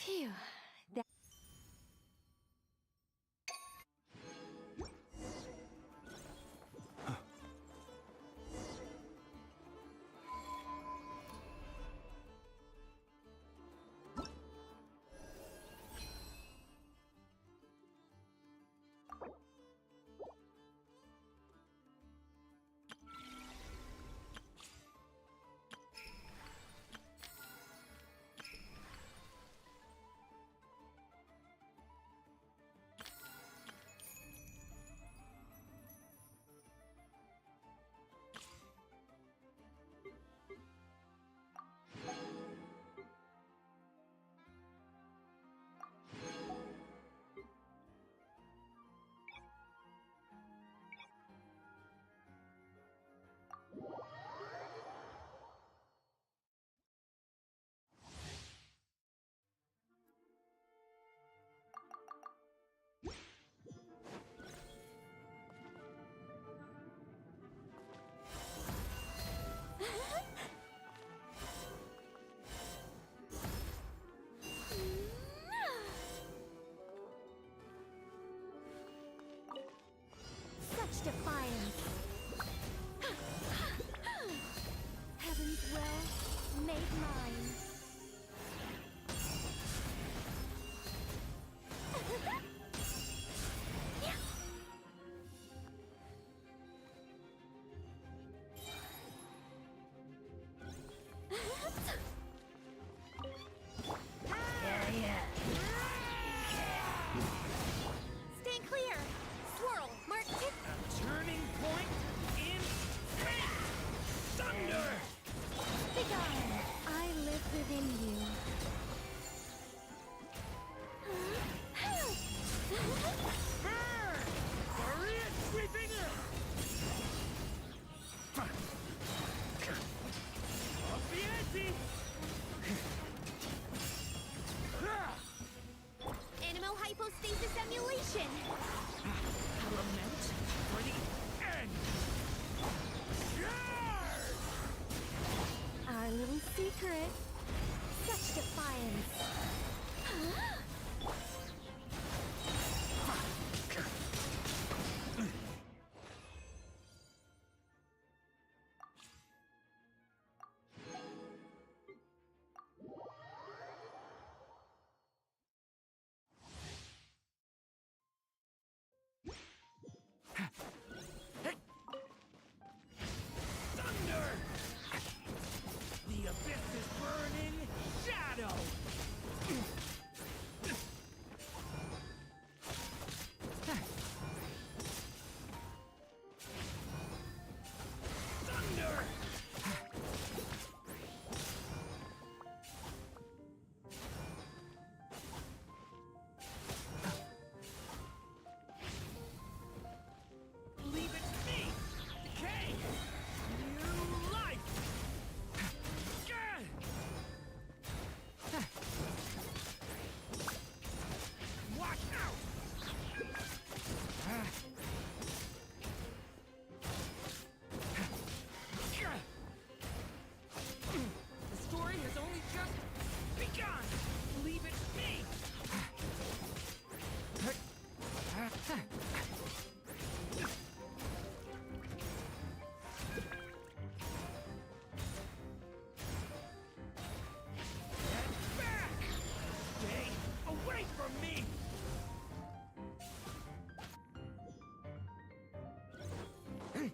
Phew. That such defiance. Heaven's will made mine. Stay clear! Swirl! Mark it! A turning point in fate! Thunder! Begone! I live within you. Burn! Korean sweeping in! Off the ante! Animal hypostasis emulation! Lament for the end! Charge! Our little secret. Such defiance. Thunder! The abyss is burning shadow! Thunder! Leave it to me! Decay! New life! Gah! Watch out! Gah! The story has only just begun! Leave it to me! Get back! Stay away from me! The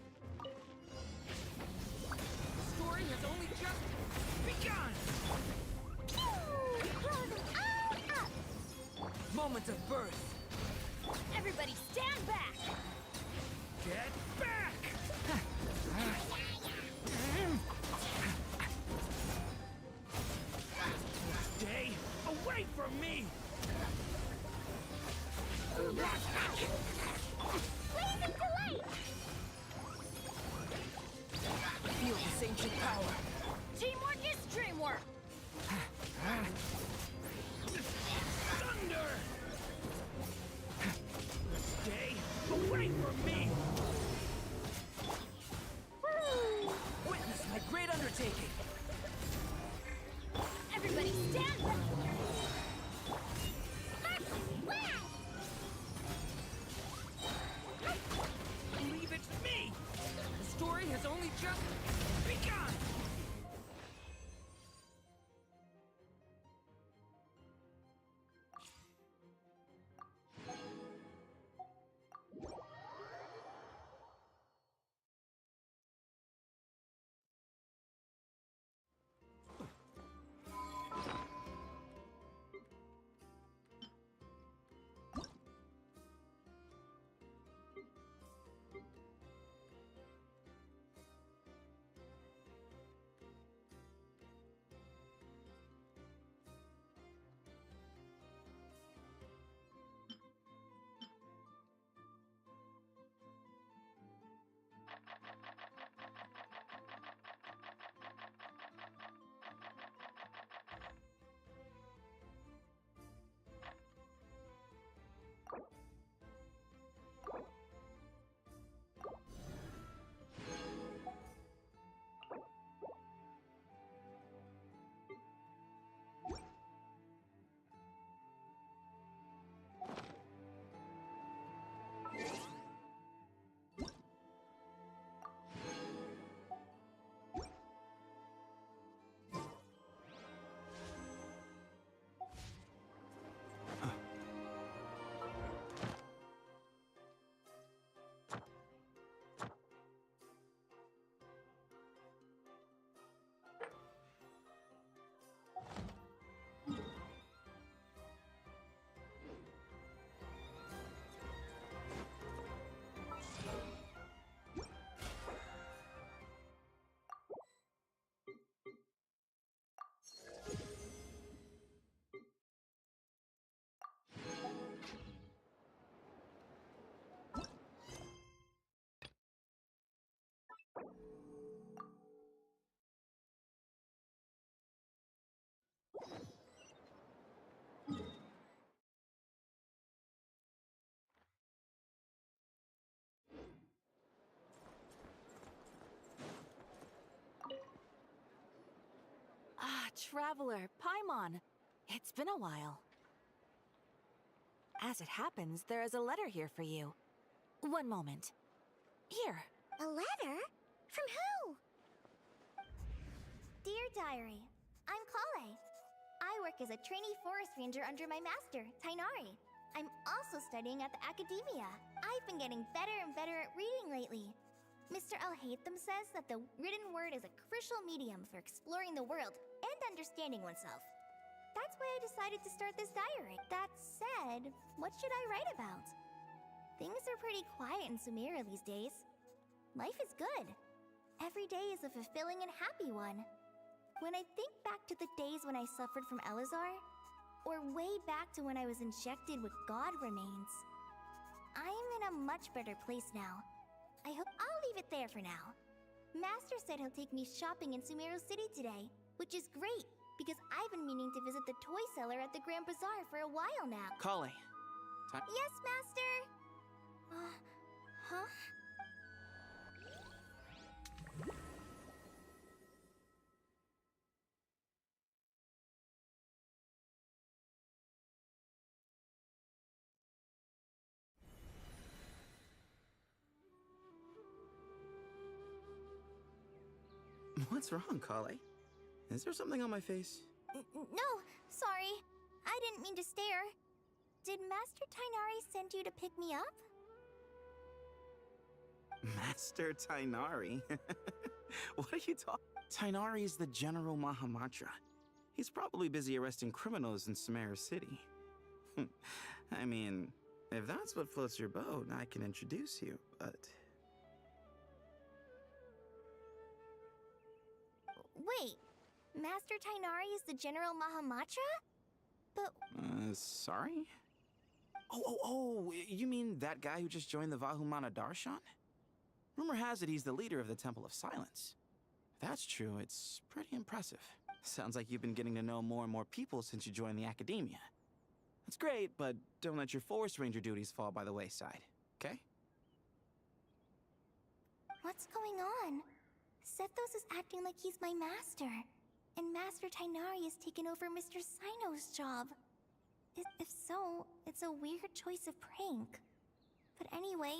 story has only just begun! Up! Moment of birth! Everybody stand back! Get back! Stay away from me! Blazing delight! Feel this ancient power! Teamwork is dreamwork! Thunder! Stay away from me! Witness my great undertaking! Everybody stand back! Traveler, Paimon. It's been a while. As it happens, there is a letter here for you. One moment. Here. A letter? From who? Dear Diary, I'm Kale. I work as a trainee forest ranger under my master, Tainari. I'm also studying at the academia. I've been getting better and better at reading lately. Mr. Alhaitham says that the written word is a crucial medium for exploring the world and understanding oneself. That's why I decided to start this diary. That said, what should I write about? Things are pretty quiet in Sumeru these days. Life is good. Every day is a fulfilling and happy one. When I think back to the days when I suffered from Elazar, or way back to when I was injected with God remains, I'm in a much better place now. I hope I'll leave it there for now. Master said he'll take me shopping in Sumeru City today, which is great, because I've been meaning to visit the toy seller at the Grand Bazaar for a while now. Kale. Time. Yes, Master! Huh? What's wrong, Kale? Is there something on my face? No, sorry. I didn't mean to stare. Did Master Tainari send you to pick me up? Master Tainari? What are you talking? Tainari is the General Mahamatra. He's probably busy arresting criminals in Sumeru City. I mean, if that's what floats your boat, I can introduce you, but... Wait, Master Tainari is the General Mahamatra? But Sorry? Oh, you mean that guy who just joined the Vahumana Darshan? Rumor has it he's the leader of the Temple of Silence. If that's true, it's pretty impressive. Sounds like you've been getting to know more and more people since you joined the academia. That's great, but don't let your forest ranger duties fall by the wayside, okay? what's going on? Sethos is acting like he's my master, and Master Tainari has taken over Mr. Sino's job. If so, it's a weird choice of prank. But anyway,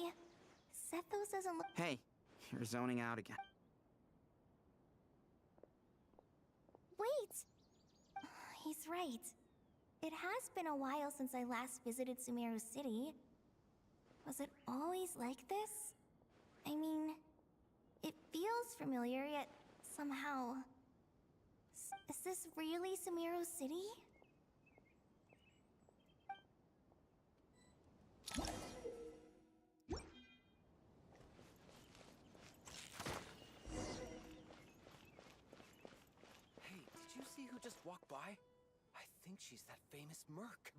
Sethos doesn't look— Hey, you're zoning out again. Wait! He's right. It has been a while since I last visited Sumeru City. Was it always like this? I mean, it feels familiar, yet somehow... Is this really Sumeru City? Hey, did you see who just walked by? I think she's that famous merc.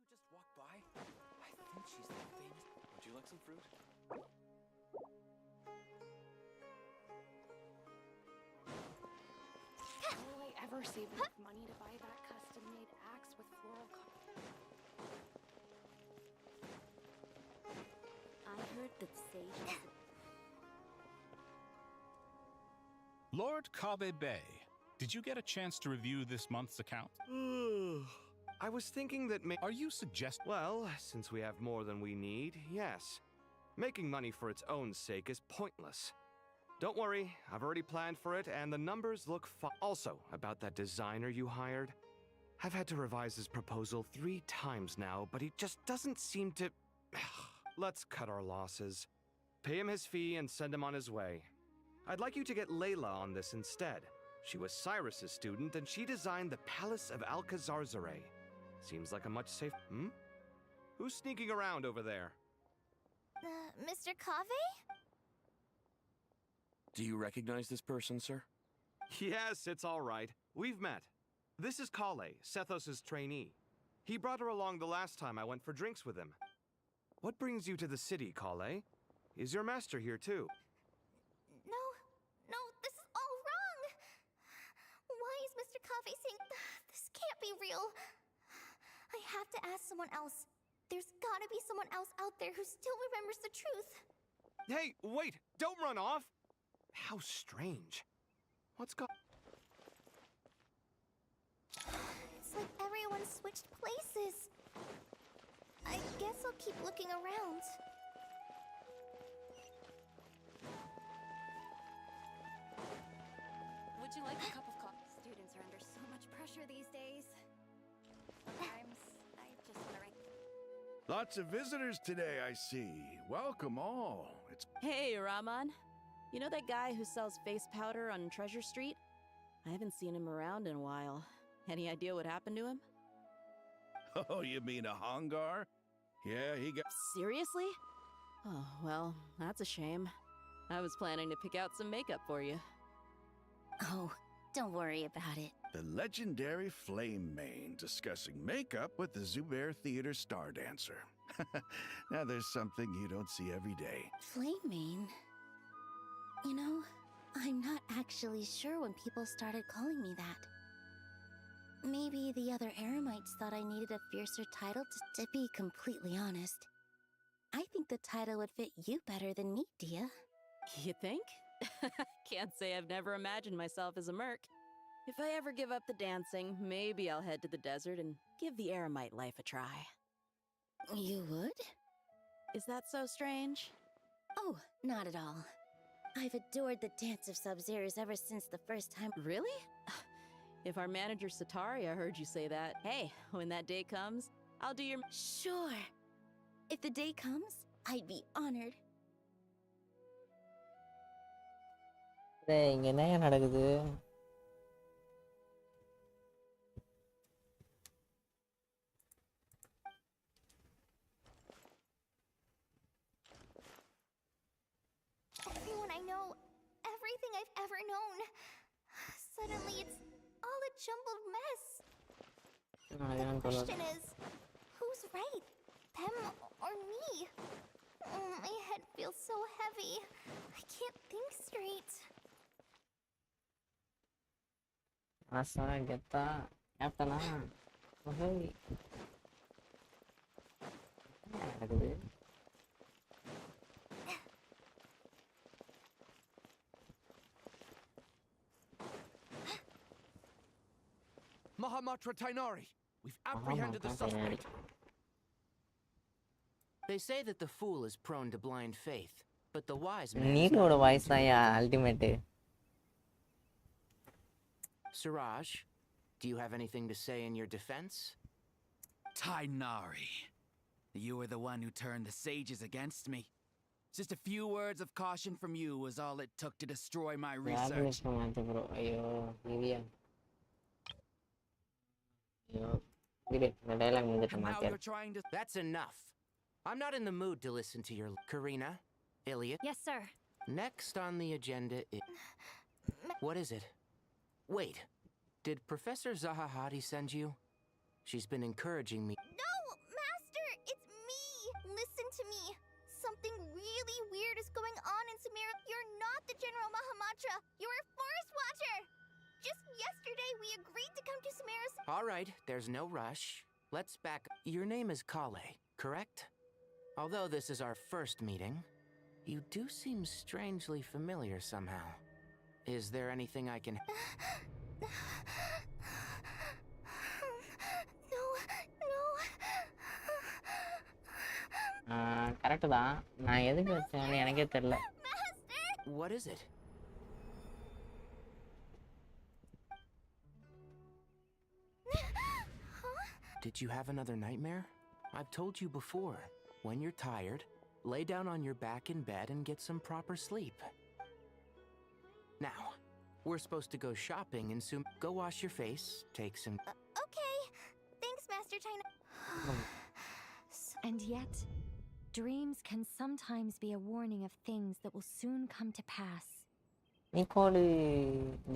Who just walked by? I think she's that famous. Would you like some fruit? Will I ever save enough money to buy that custom-made axe with floral I heard that Sage is Lord Kabe Bay, did you get a chance to review this month's account? I was thinking that Are you suggesting... well, since we have more than we need, yes. Making money for its own sake is pointless. Don't worry, I've already planned for it, and the numbers look fine. Also, about that designer you hired, I've had to revise his proposal 3 times now, but he just doesn't seem to... Let's cut our losses. Pay him his fee and send him on his way. I'd like you to get Layla on this instead. She was Cyrus's student, and she designed the Palace of Alcazarzare. Seems like a much safer... Who's sneaking around over there? Mr. Kave? Do you recognize this person, sir? Yes, it's all right. We've met. This is Kale, Sethos' trainee. He brought her along the last time I went for drinks with him. What brings you to the city, Kale? Is your master here too? No, this is all wrong! Why is Mr. Kave saying this can't be real? I have to ask someone else. There's gotta be someone else out there who still remembers the truth. Hey, wait! Don't run off! How strange. What's It's like everyone switched places. I guess I'll keep looking around. Would you like a cup of coffee? Students are under so much pressure these days. Sometimes I just want to write. Lots of visitors today, I see. Welcome all. It's Hey, Rahman. You know that guy who sells face powder on Treasure Street? I haven't seen him around in a while. Any idea what happened to him? Oh, you mean a Hongar? Yeah, he got... Seriously? Oh, well, that's a shame. I was planning to pick out some makeup for you. Oh, don't worry about it. The legendary Flame Mane discussing makeup with the Zubair Theater star dancer. Now there's something you don't see every day. Flame Mane? You know, I'm not actually sure when people started calling me that. Maybe the other Eremites thought I needed a fiercer title to be completely honest. I think the title would fit you better than me, Dia. You think? Can't say I've never imagined myself as a merc. If I ever give up the dancing, maybe I'll head to the desert and give the Eremite life a try. You would? Is that so strange? Oh, not at all. I've adored the dance of Sub-Zeros ever since the first time. Really? If our manager Sataria heard you say that, hey, when that day comes, I'll do your... Sure. If the day comes, I'd be honored. இங்க என்ன நடக்குது? Everyone I know, everything I've ever known. Suddenly it's all a jumbled mess. The question is, who's right? Them or me? Oh, my head feels so heavy. I can't think straight. Asa geta captain ஓஹோய் என்ன நடக்குது? Mahamatra Tainari, we've apprehended the suspect. They say that the fool is prone to blind faith, but the wise man... நீரோட voice தான் ultimate. Siraj, do you have anything to say in your defense? Tainari, you were the one who turned the sages against me. Just a few words of caution from you was all it took to destroy my research. bro. ஐயோ Nivea. ஐயோ விடு இந்த dialogue முடிஞ்சிட்டு And now Matia. you're trying to... That's enough. I'm not in the mood to listen to your... Karina, Iliad. Yes, sir. Next on the agenda is... What is it? Wait, did Professor Zahahati send you? She's been encouraging me. No, Master, it's me. Listen to me. Something really weird is going on in Sumeru. You're not the General Mahamatra. You're a forest watcher. Just yesterday, we agreed to come to Sumeru's... All right, there's no rush. Let's back... Your name is Kale, correct? Although this is our first meeting, you do seem strangely familiar somehow. Is there anything I can... No. Correct தான். நான் எதுக்கு வச்சேன்னு எனக்கே தெரியல. What is it? did you have another nightmare? I've told you before, when you're tired, lay down on your back in bed and get some proper sleep. Now, we're supposed to go shopping and soon go wash your face, take some... Okay. Thanks, Master Tina. And yet, dreams can sometimes be a warning of things that will soon come to pass. Nicole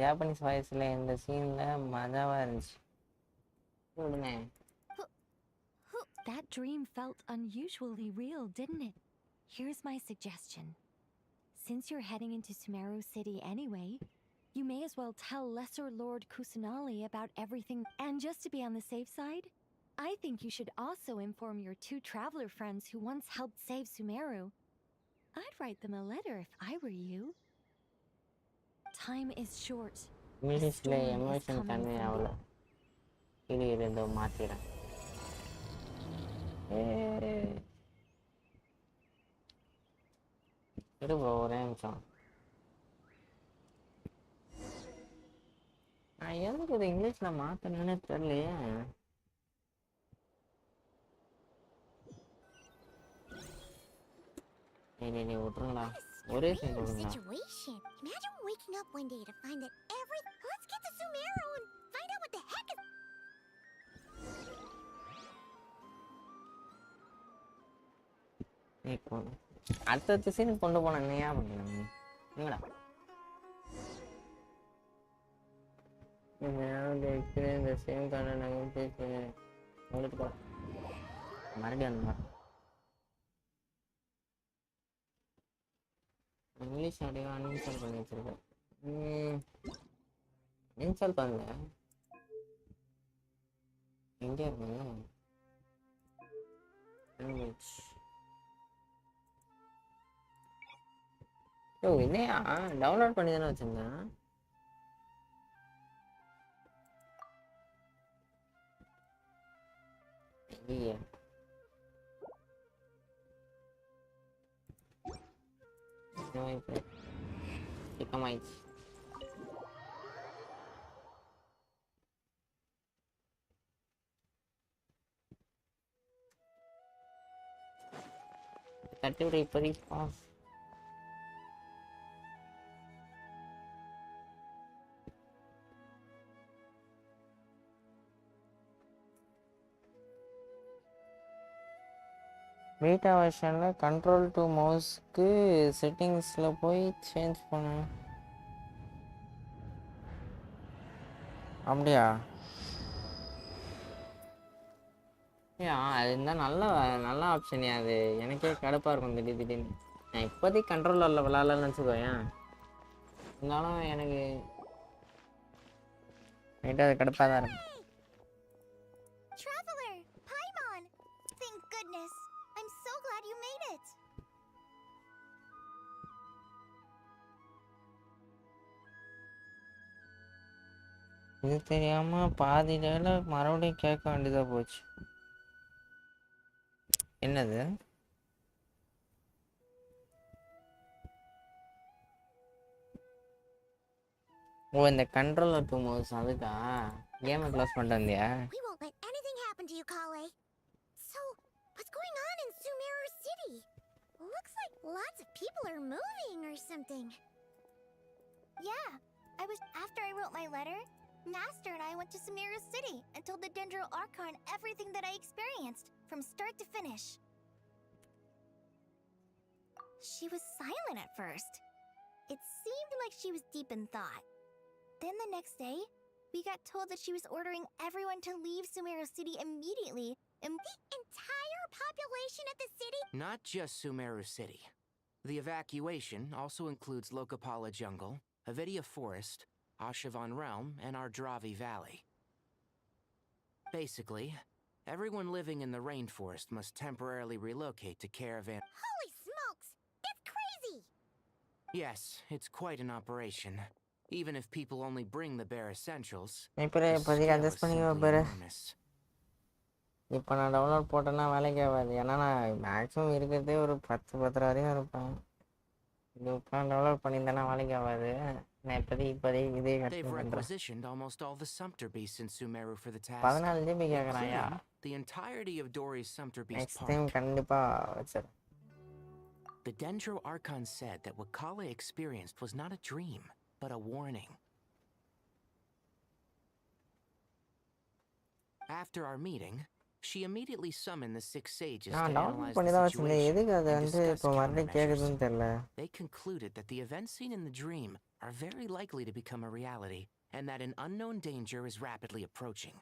Japanese voice la இந்த சீன்ல மஜாவா இருந்துச்சு. சொல்லுங்க. That dream felt unusually real, didn't it? Here's my suggestion. Since you're heading into Sumeru City anyway, you may as well tell Lesser Lord Kusanali about everything. And just to be on the safe side, I think you should also inform your 2 traveler friends who once helped save Sumeru. I'd write them a letter if I were you. Time is short. இங்கிலீஷ்ல emotion convey ஆகல. இது ஏதோ மாத்திரேன். இது ஒரே நிமிஷம். நான் எதுக்கு இது இங்கிலீஷ்ல மாத்தணும்னு தெரியலையே. நீ விட்டுருங்களா ஒரே second விடுங்களா. Imagine waking up one day to find that Let's get to Sumeru and find out what the heck is... அடுத்த சீனுக்கு கொண்டு போன என்னையா பண்ணுங்க என்னடா இந்த சேம் கார்டை நாங்கள் பேசி உங்களுக்கு போகிறோம் மறுபடியும் அந்த மாதிரி இங்கிலீஷ் அப்படியே அன்இன்ஸ்டால் பண்ணி வச்சிருக்கேன். இன்ஸ்டால் பண்ணல எங்கே இருக்குங்க லாங்குவேஜ். ஓ இல்லையா டவுன்லோட் பண்ணி தானே வச்சிருந்தேன். இல்லையே ஆயிடுச்சு. தட்டுவிட இப்போதைக்கு பாஸ். பீட்டா வெர்ஷனில் கண்ட்ரோல் டு மவுஸ்க்கு செட்டிங்ஸில் போய் சேஞ்ச் பண்ண அப்படியா? அது இருந்தால் நல்ல ஆப்ஷனே. அது எனக்கே கடுப்பாக இருக்கும் திடீர்னு. நான் இப்போதைக்கு கண்ட்ரோலரில் விளாட்லன்னு வச்சுக்கோயேன். இருந்தாலும் எனக்கு ரைட்டாக அது கடுப்பாக தான் இருக்கும். Traveler, Paimon! Thank goodness. I'm so glad you made it. இது தெரியாமல் பாதியில மறுபடியும் கேட்க வேண்டியதாக போச்சு. என்னது ஓ இந்த கண்ட்ரோலர் டூ மவுஸ் அதுக்கா கேமை க்ளோஸ் பண்ணிட்டு வந்தியா? We won't let anything happen to you, Kale. So, what's going on in Sumeru City? Looks like lots of people are moving or something. Yeah, after I wrote my letter, Master and I went to Sumeru City and told the Dendro Archon everything that I experienced, from start to finish. She was silent at first. It seemed like she was deep in thought. Then the next day, we got told that she was ordering everyone to leave Sumeru City immediately. The entire population of the city? Not just Sumeru City. The evacuation also includes Lokapala Jungle, Avidia Forest, Ashavan Realm, and Ardravi Valley. Basically, everyone living in the rainforest must temporarily relocate to Caravan. Holy smokes! That's crazy! Yes, it's quite an operation. Even if people only bring the bare essentials, இப்போதைக்கு adjust பண்ணிக்கோ பாரு. இப்போ நான் download போட்டேன்னா வேலைக்கு ஆகாது. ஏன்னா நான் மேக்ஸிமம் இருக்கிறதே ஒரு 10-10 வரையும் இருப்பேன். இது இப்போ டவுன்லோட் பண்ணியிருந்தேன்னா வேலைக்கு ஆகாது. நான் இப்போதைக்கு இதே they've requisitioned almost all the Sumpter beasts in Sumeru for the task. 14 GB கேட்குறாயா? the entirety of Dory's Sumter Beast next Park. time கண்டிப்பா வச்சிரு. The Dendro Archon said that what Kale experienced was not a dream, but a warning. After our meeting, she immediately summoned the 6 sages to நான் download analyze பண்ணி the தான் வச்சிருந்தேன். situation எதுக்கு அது and வந்து discuss இப்போ மறுபடியும் கேக்குதுன்னு countermeasures. தெரியல. They concluded that the events seen in the dream are very likely to become a reality, and that an unknown danger is rapidly approaching.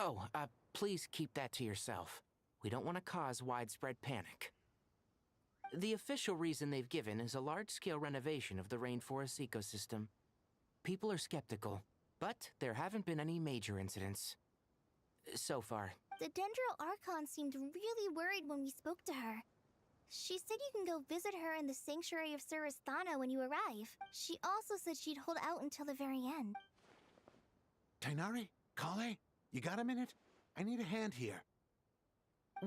Oh, please keep that to yourself. We don't want to cause widespread panic. The official reason they've given is a large-scale renovation of the rainforest ecosystem. People are skeptical, but there haven't been any major incidents so far. The Dendro Archon seemed really worried when we spoke to her. She said you can go visit her in the sanctuary of Surasthana when you arrive. She also said she'd hold out until the very end. Tighnari? Kale? You got a minute? I need a hand here.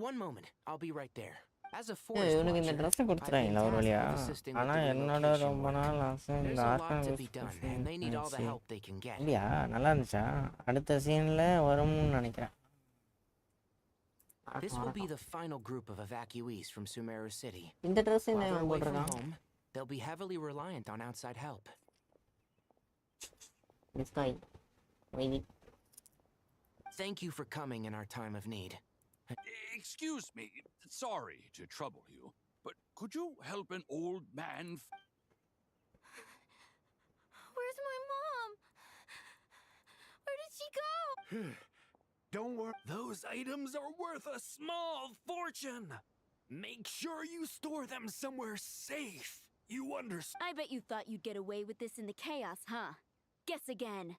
One moment. I'll be right there. As a ஏய், forest இவனுக்கு இந்த watcher, dress I've been கொடுத்துறாங்களா ஒரு tasked வழியா? with assisting with ஆனா the என்னோட relocation ரொம்ப work. நாள் ஆசை இந்த There's a lot argon to be done, and they need all the help they can get. அப்படியா? நல்லா இருந்துச்சா? அடுத்த சீன்ல வரும்னு நினைக்கிறேன். This will be the final group of evacuees from Sumeru City. இந்த ட்ரெஸ் While என்ன they're இவன் away from போட்டிருக்கான்? home, they'll be heavily reliant on outside help. This guy. Maybe. Thank you for coming in our time of need. Excuse me, sorry to trouble you, but could you help an old man? Where's my mom? Where did she go? Don't worry. Those items are worth a small fortune. Make sure you store them somewhere safe. You understand? I bet you thought you'd get away with this in the chaos, huh? Guess again.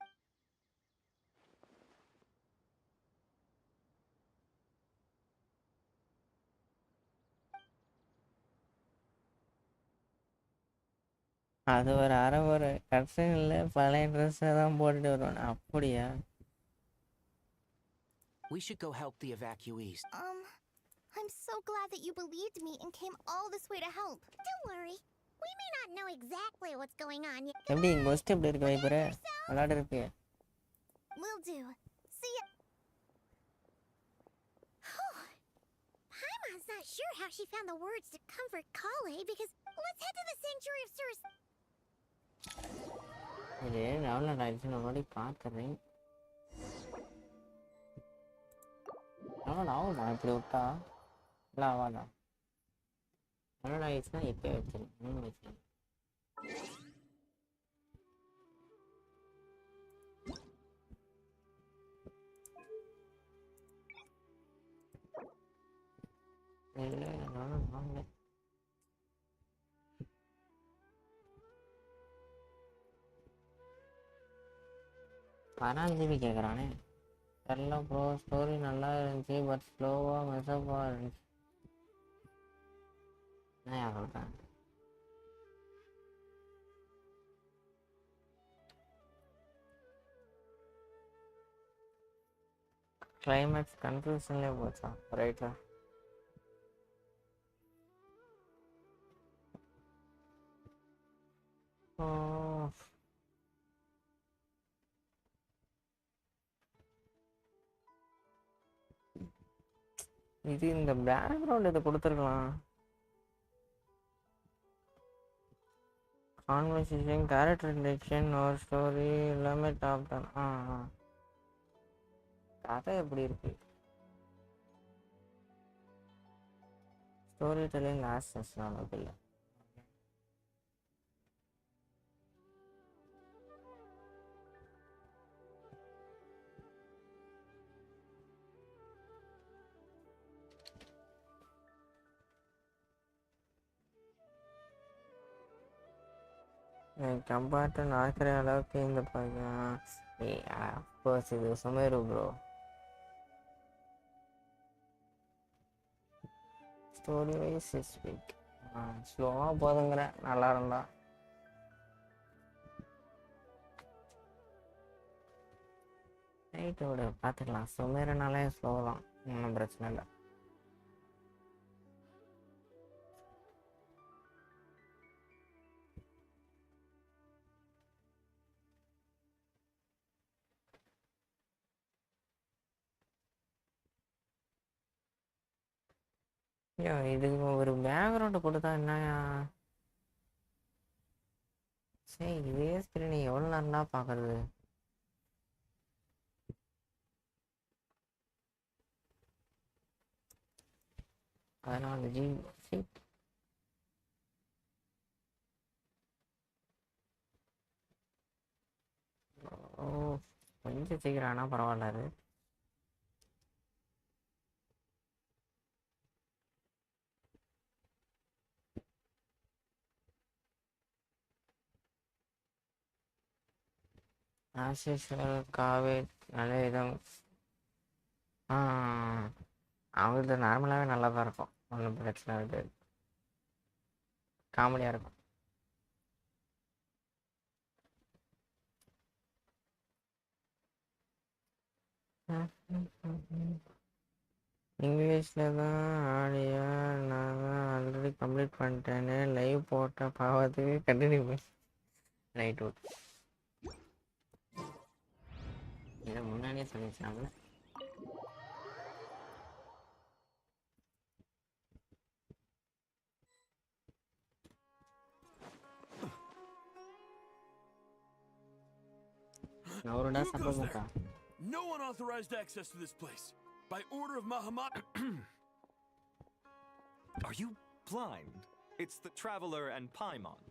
அது ஒரு கட்சன்ல பழைய ட்ரெஸ்ஸை தான் போட்டுட்டு வருவானே அப்படியா? We should go help the evacuees. I'm so glad that you believed me and came all this way to help. Don't worry. We may not know exactly what's going on yet. எப்படி cost எப்படி இருக்கு வைப்பற? விளையாட இருக்கு. Will do. See ya. Paimon's not sure how she found the words to comfort Kale because let's head to the sanctuary of Suras. இது download ஆயிடுச்சு நான் முன்னாடி பார்க்குறேன். டவுன்லோட் ஆகுமா இப்படி விட்டா? இல்லை ஆகாதா? டவுன்லோட் ஆயிடுச்சுன்னா இப்போ வச்சிருக்கேன். இல்லை டவுன்லோட் ஆகல. பராஞ்சீவி கேட்குறானே. தெரில ப்ரோ, ஸ்டோரி நல்லா இருந்துச்சு பட் ஸ்லோவாக மெசப்பாக இருந்துச்சு. என்ன சொல்கிறேன்? கிளைமேக்ஸ் கன்ஃபியூஷன்லேயே போச்சா? ரைட்டா? ஓ, இது இந்த பேக்ரவுண்ட் இதை கொடுத்துருக்கலாம். கான்வர்சேஷன், கேரக்டர் இன்ட்ரடக்ஷன், ஒரு ஸ்டோரி எல்லாமே டாப் தான். கதை எப்படி இருக்கு? ஸ்டோரி டெல்லிங் ஆசஸ் நமக்கு இல்லை. கம்பார்ட் நாக்கிற அளவுக்கு இந்த அஃப்கோர்ஸ் இது சுமேரு bro. Story wise is weak. ஸ்லோவாக போதுங்கிறேன். நல்லா இருந்தா நைட்டோட பார்த்துக்கலாம். சுமேருனாலே ஸ்லோ தான், ஒன்றும் பிரச்சனை இல்லை. ஐயோ இதுக்கு ஒரு பேக்ரவுண்டு கொடுத்தா என்னயா? சரி இதே ஸ்க்ரீனை எவ்வளோ நேரம்னா பார்க்கறது? அதனால ஜி சரி. ஓ கொஞ்சம் சீக்கிரம் ஆனால் பரவாயில்ல அது. ஆசிஷல் காவே நல்ல விதம். அவங்களுக்கு நார்மலாகவே நல்லா தான் இருக்கும், ஒன்றும் பிரச்சனை இருக்காது, காமெடியாக இருக்கும். இங்கிலீஷில் தான் ஆடியா? நான் தான் ஆல்ரெடி கம்ப்ளீட் பண்ணிட்டேன்னு லைவ் போட்ட பாவத்துக்கு கண்டினியூ பண்ணி ரைட் அவுட். இதை முன்னாடியே சொல்லிச்சாங்களே. அவரோட சம்பவம்க்கா. No unauthorized access to this place. By order of Mahamat. Are you blind? It's the Traveler and Paimon.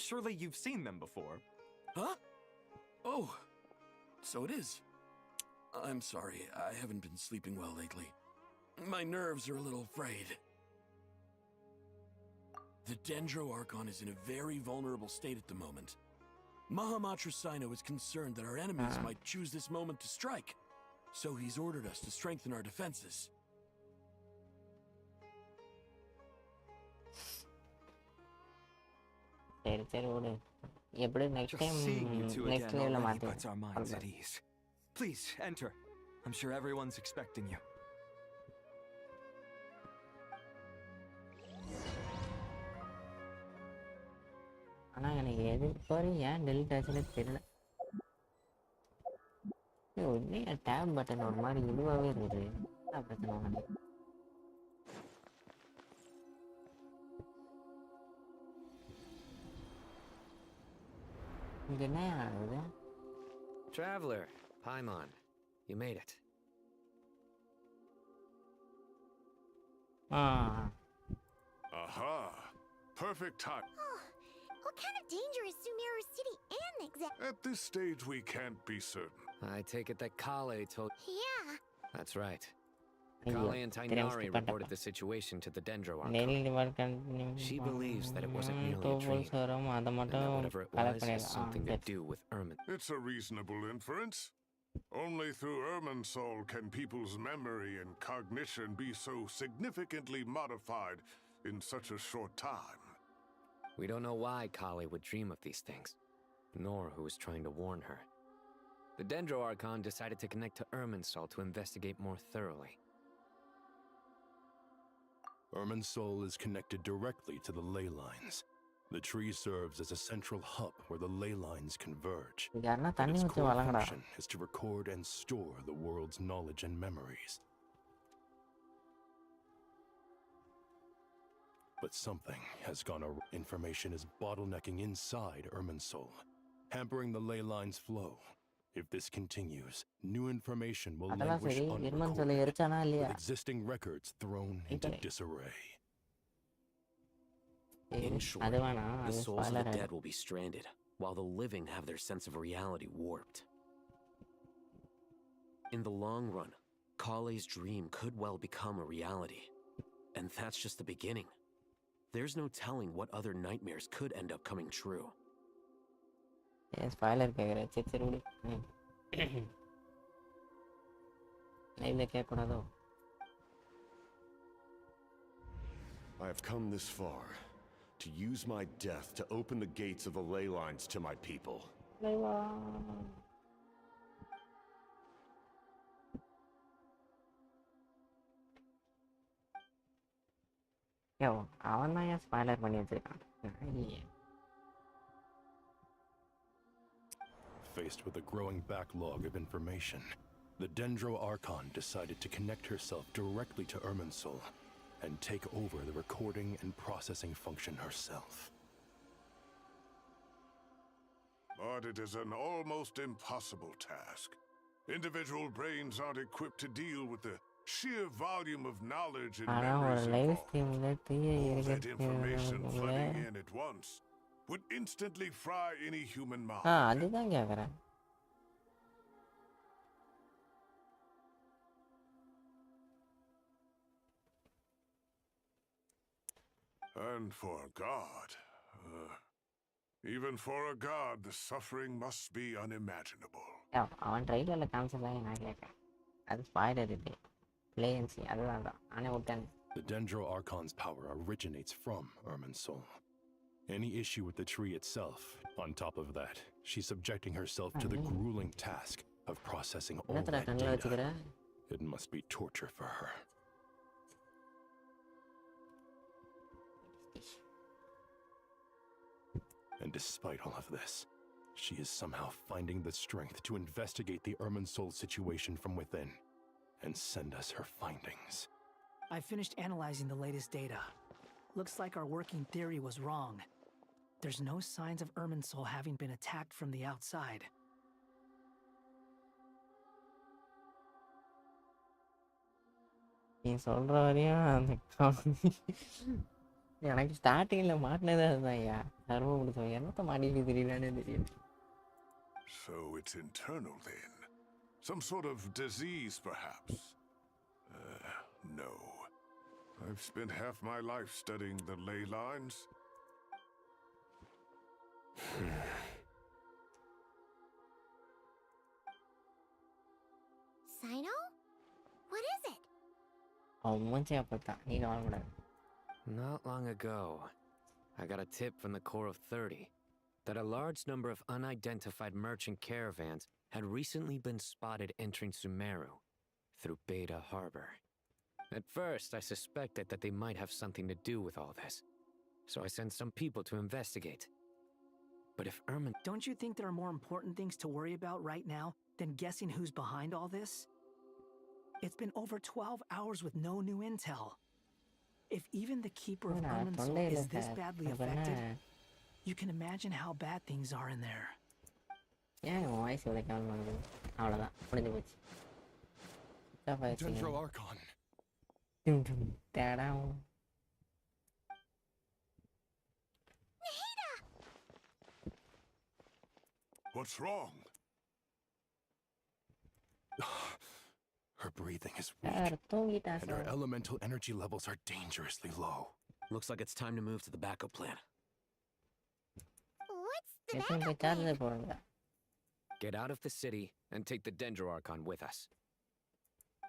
Surely you've seen them before. Huh? Oh, so it is. I'm sorry, I haven't been sleeping well lately. My nerves are a little frayed. The Dendro Archon is in a very vulnerable state at the moment. Mahamatra Sino is concerned that our enemies might choose this moment to strike, so he's ordered us to strengthen our defenses. சரி சரி விடு. எப்படி next time next லெவலில் puts our minds at ease. Please enter. I'm sure everyone's expecting you. ஆனால் எனக்கு எது sorry ஏன் delete ஆச்சுன்னு தெரியல. உடனே டேப் பட்டன் ஒரு மாதிரி இதுவாகவே இருக்குது. என்ன பிரச்சனை உடனே? இங்கே என்ன ஆகுது? Traveler, Paimon, you made it. Aha! Perfect time. What kind of danger is Sumeru City in exactly? At this stage, we can't be certain. I take it that Kale told... Yeah. That's right. Kale and Tainari reported the situation to the Dendro Archon. She believes that it wasn't merely a dream, and that whatever it was has something to do with Ermin. It's a reasonable inference. Only through Ermin's soul can people's memory and cognition be so significantly modified in such a short time. We don't know why Kale would dream of these things, nor who was trying to warn her. The Dendro Archon decided to connect to Ermin's soul to investigate more thoroughly. Ermin's soul is connected directly to the ley lines. The tree serves as a central hub where the ley lines converge. Its core function is to record and store the world's knowledge and memories. But something has gone awry. Information is bottlenecking inside Ermin's soul, hampering the ley lines' flow. If this continues, new information will languish unrecorded, with existing records thrown into disarray. In short, the souls of the dead will be stranded, while the living have their sense of reality warped. In the long run, Kale's dream could well become a reality. And that's just the beginning. There's no telling what other nightmares could end up coming true. Spoiler கேக்குறேன் சரி சரி விடு. லைவ்ல கேட்க கூடாதோ? I have come this far to use my death to open the gates of the ley lines to my people. யோ அவன் தான் ஏன் spoiler பண்ணி வச்சிருக்கான்? Faced with a growing backlog of information, the Dendro Archon decided to connect herself directly to Ermin's soul, and take over the recording and processing function herself. But it is an almost impossible task. Individual brains aren't equipped to deal with the sheer volume of knowledge and memories involved. All that information flooding in at once would instantly fry any human mind. அதுதான் கேக்குறேன். And for a god, even for a god, the suffering must be unimaginable. அவன் ட்ரைலர்ல காமிச்சதான் நான் கேட்கறேன். அது spoiler இல்லை. Play and see. அதுதான் நானே விட்டேன். The Dendro Archon's power originates from Irminsul. Any issue with the tree itself, on top of that, she's subjecting herself to the grueling task of processing all that data. It must be torture for her. And despite all of this, she is somehow finding the strength to investigate the Irminsul situation from within and send us her findings. I finished analyzing the latest data. Looks like our working theory was wrong. There's no signs of Irminsul having been attacked from the outside. நீ சொல்ற வரையும் அந்த எனக்கு ஸ்டார்டிங்ல மாட்டினதே அதுதான் ஐயா. சர்வ முடிச்சோம் என்னத்த மாட்டிட்டு தெரியலன்னு தெரியல. So it's internal then. Some sort of disease, perhaps. No. I've spent half my life studying the ley lines. Sino? What is it? அவன் மூஞ்சியா பார்த்தா நீ கவலைப்படாத. Not long ago, I got a tip from the Core of 30 that a large number of unidentified merchant caravans had recently been spotted entering Sumeru through Beta Harbor. At first, I suspected that they might have something to do with all this, so I sent some people to investigate. But if Don't you think there are more important things to worry about right now than guessing who's behind all this? It's been over 12 hours with no new intel. If even the Keeper of Irminsul is this badly affected, you can imagine how bad things are in there. Voice இவ்வளோ கவனம் பண்ணுது அவ்வளோதான் முடிஞ்சு போச்சு. Dendro Archon. What's wrong? Her breathing is weak, and her elemental energy levels are dangerously low. Looks like it's time to move to the backup plan. What's the backup plan? Get out of the city and take the Dendro Archon with us.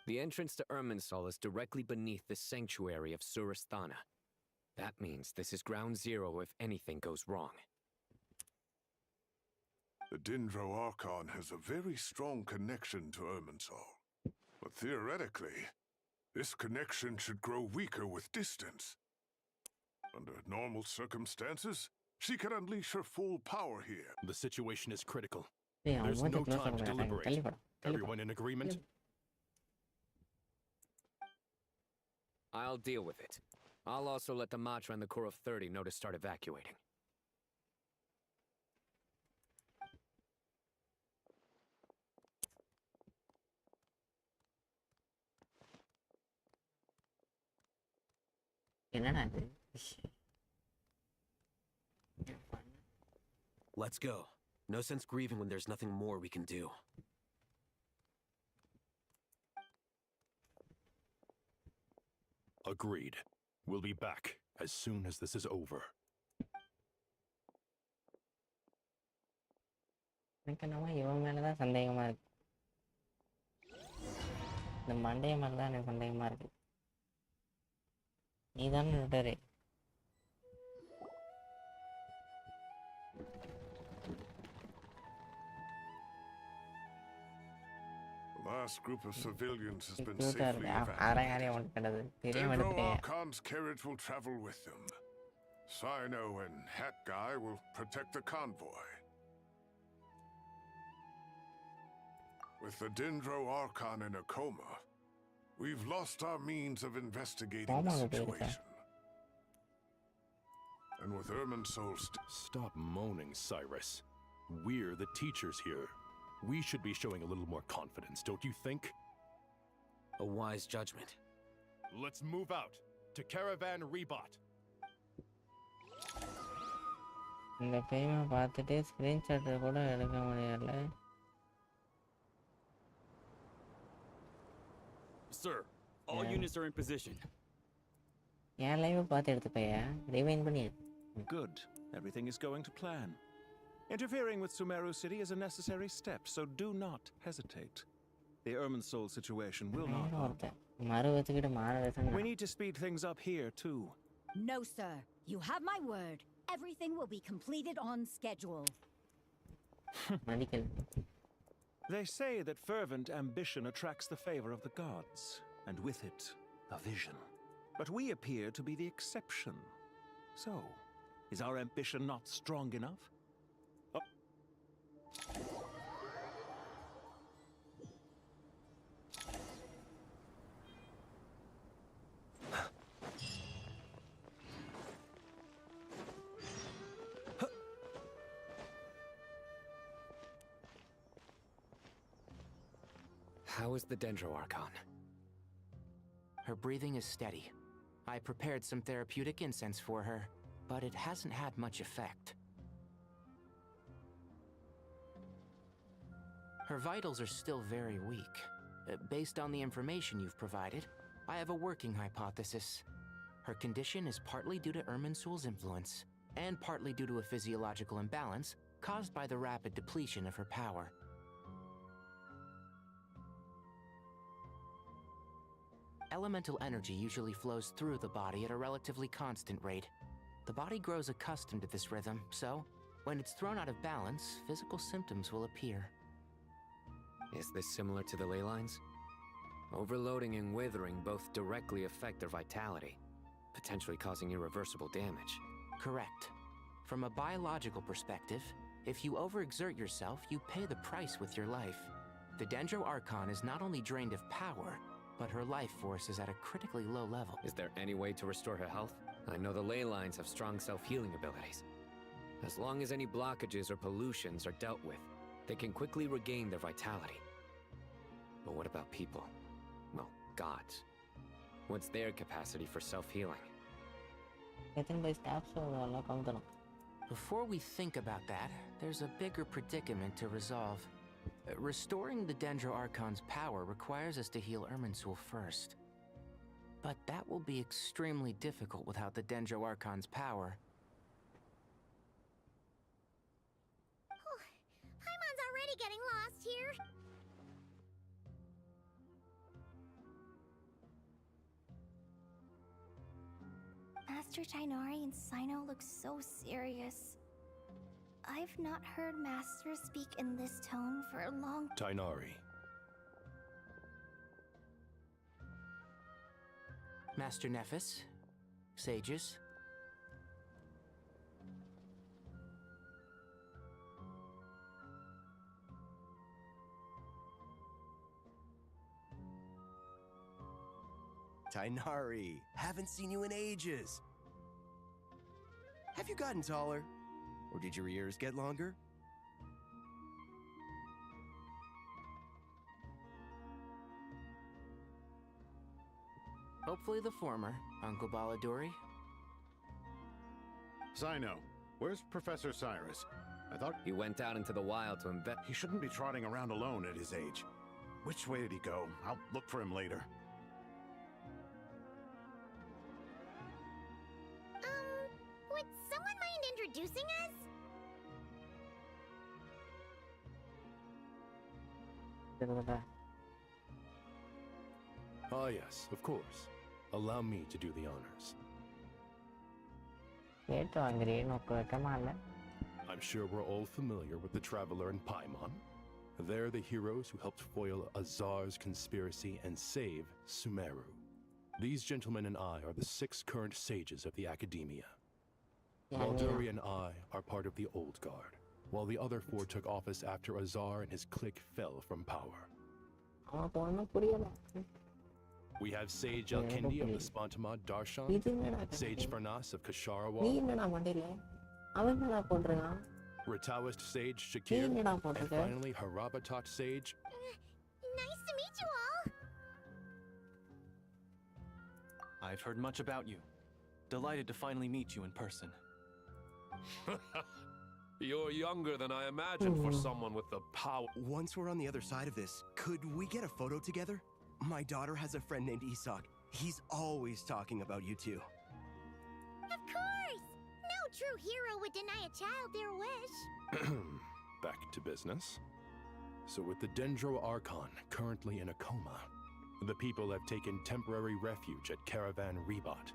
The entrance to Irminsul is directly beneath the sanctuary of Surasthana. That means this is ground zero if anything goes wrong. The Dendro Archon has a very strong connection to Irminsul. But theoretically, this connection should grow weaker with distance. Under normal circumstances, she can unleash her full power here. The situation is critical. There's no time to deliberate. Everyone in agreement? I'll deal with it. I'll also let the Matra and the Core of 30 know to start evacuating. Let's go. No sense grieving when there's nothing more we can do. Agreed. We'll be back as soon as this is over. எனக்கு என்னமோ இவன் மேலதான் சந்தேகமா இருக்கு. இந்த மண்டைய மேலதான் எனக்கு சந்தேகமா இருக்கு. நீதானே விட்டாரு. The last group of civilians has been safely evacuated. Dendro Archon's carriage will travel with them. Sino and Hat Guy will protect the convoy. With the Dendro Archon in a coma, We've lost our means of investigating the situation. And with Irminsul Stop moaning, Cyrus. We're the teachers here. We should be showing a little more confidence, don't you think? A wise judgment. Let's move out to Caravan Rebot. இந்த பையனை பார்த்துட்டு screenshot கூட எடுக்க முடியல. Sir, all units are in position. N live பார்த்து எடுத்துப்பையா rewind பண்ணி. Good. Everything is going to plan. Interfering with Sumeru City is a necessary step, so do not hesitate. The Irminsul situation will not. We need to speed things up here, too. No, sir. You have my word. Everything will be completed on schedule. They say that fervent ambition attracts the favor of the gods, and with it, a vision. But we appear to be the exception. So, is our ambition not strong enough? How is the Dendro Archon? Her breathing is steady. I prepared some therapeutic incense for her, but it hasn't had much effect. Her vitals are still very weak. Based on the information you've provided, I have a working hypothesis. Her condition is partly due to Irminsul's influence, and partly due to a physiological imbalance caused by the rapid depletion of her power. Elemental energy usually flows through the body at a relatively constant rate. The body grows accustomed to this rhythm, so when it's thrown out of balance, physical symptoms will appear. Is this similar to the ley lines? Overloading and withering both directly affect their vitality, potentially causing irreversible damage. Correct. From a biological perspective, if you overexert yourself, you pay the price with your life. The Dendro Archon is not only drained of power, but her life force is at a critically low level. Is there any way to restore her health? I know the ley lines have strong self-healing abilities. As long as any blockages or pollutions are dealt with, they can quickly regain their vitality. But what about people? Well, gods. What's their capacity for self-healing? Before we think about that, there's a bigger predicament to resolve. Restoring the Dendro Archon's power requires us to heal Irminsul first. But that will be extremely difficult without the Dendro Archon's power. Paimon's already getting lost here. Master Tighnari and Cyno look so serious. I've not heard Master speak in this tone for a long time. Tighnari. Master Nephis, sages. Tighnari, haven't seen you in ages. Have you gotten taller? Or did your ears get longer? Hopefully the former, Uncle Baladuri. Cyno, where's Professor Cyrus? I thought he went out into the wild to invest. He shouldn't be trotting around alone at his age. Which way did he go? I'll look for him later. Would someone mind introducing us? Ah, yes, of course. Allow me to do the honors. I'm sure we're all familiar with the Traveler and Paimon. They're the heroes who helped foil Azar's conspiracy and save Sumeru. These gentlemen and I are the 6 current sages of the Academia. Balduri and I are part of the Old Guard, while the other 4 took office after Azar and his clique fell from power. We have Sage Alkindi of the Spontamod Darshan, Sage Farnas of நீ Kasharawa, என்னடா மண்டையில அவன் என்னடா போட்டிருக்கான் Ritawist Sage நீ Shakir, என்னடா and போட்டிருக்க finally Harabatot Sage. Nice to meet you all. I've heard much about you. Delighted to finally meet you in person. You're younger than I imagined for someone with the power. Once we're on the other side of this, could we get a photo together? My daughter has a friend named Isak. He's always talking about you two. Of course. No true hero would deny a child their wish. Back to business. So with the Dendro Archon currently in a coma, the people have taken temporary refuge at Caravan Rebot,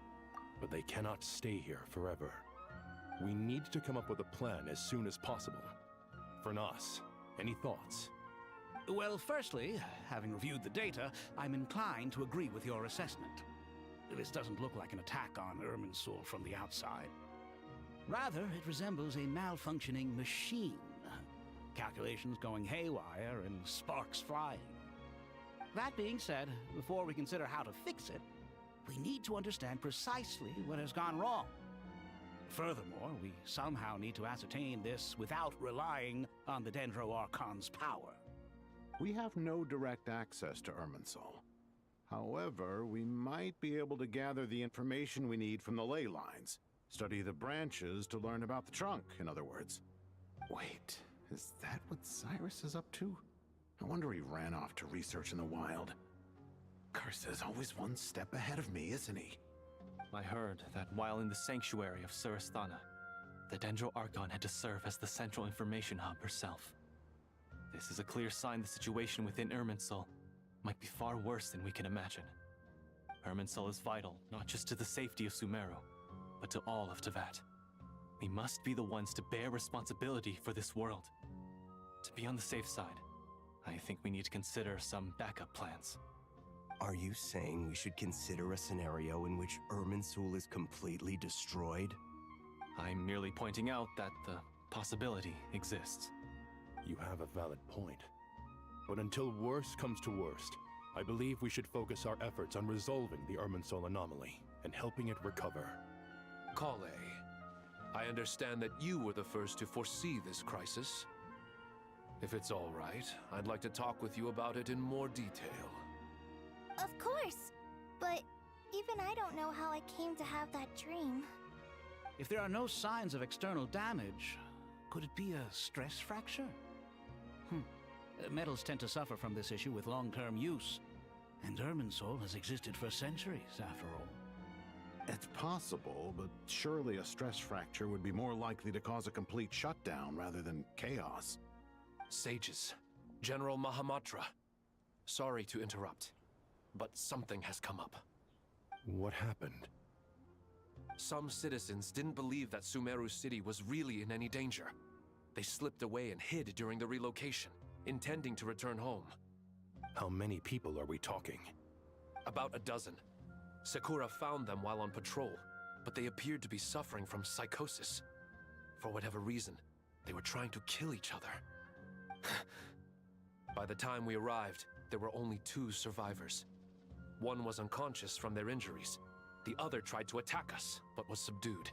but they cannot stay here forever. We need to come up with a plan as soon as possible. Fernas, any thoughts? Well, firstly, having reviewed the data, I'm inclined to agree with your assessment. This doesn't look like an attack on Irminsul from the outside. Rather, it resembles a malfunctioning machine. Calculations going haywire and sparks flying. That being said, before we consider how to fix it, we need to understand precisely what has gone wrong. Furthermore, we somehow need to ascertain this without relying on the Dendro Archon's power. We have no direct access to Irminsul. However, we might be able to gather the information we need from the ley lines. Study the branches to learn about the trunk, in other words. Wait, is that what Cyrus is up to? No wonder he ran off to research in the wild. Curse is always one step ahead of me, isn't he? I heard that while in the sanctuary of Surasthana, the Dendro Archon had to serve as the central information hub herself. This is a clear sign the situation within Irminsul might be far worse than we can imagine. Irminsul is vital not just to the safety of Sumeru, but to all of Teyvat. We must be the ones to bear responsibility for this world. To be on the safe side, I think we need to consider some backup plans. Are you saying we should consider a scenario in which Irminsul is completely destroyed? I'm merely pointing out that the possibility exists. You have a valid point. But until worst comes to worst, I believe we should focus our efforts on resolving the Irminsul anomaly and helping it recover. Kale, I understand that you were the first to foresee this crisis. If it's all right, I'd like to talk with you about it in more detail. Of course. But even I don't know how I came to have that dream. If there are no signs of external damage, could it be a stress fracture? Metals tend to suffer from this issue with long-term use, and Irminsul has existed for centuries, after all. It's possible, but surely a stress fracture would be more likely to cause a complete shutdown rather than chaos. Sages, General Mahamatra, sorry to interrupt, but something has come up. What happened? Some citizens didn't believe that Sumeru City was really in any danger. They slipped away and hid during the relocation, intending to return home. How many people are we talking? About a dozen. Sakura found them while on patrol, but they appeared to be suffering from psychosis. For whatever reason, they were trying to kill each other. By the time we arrived, there were only 2 survivors. One was unconscious from their injuries. The other tried to attack us, but was subdued.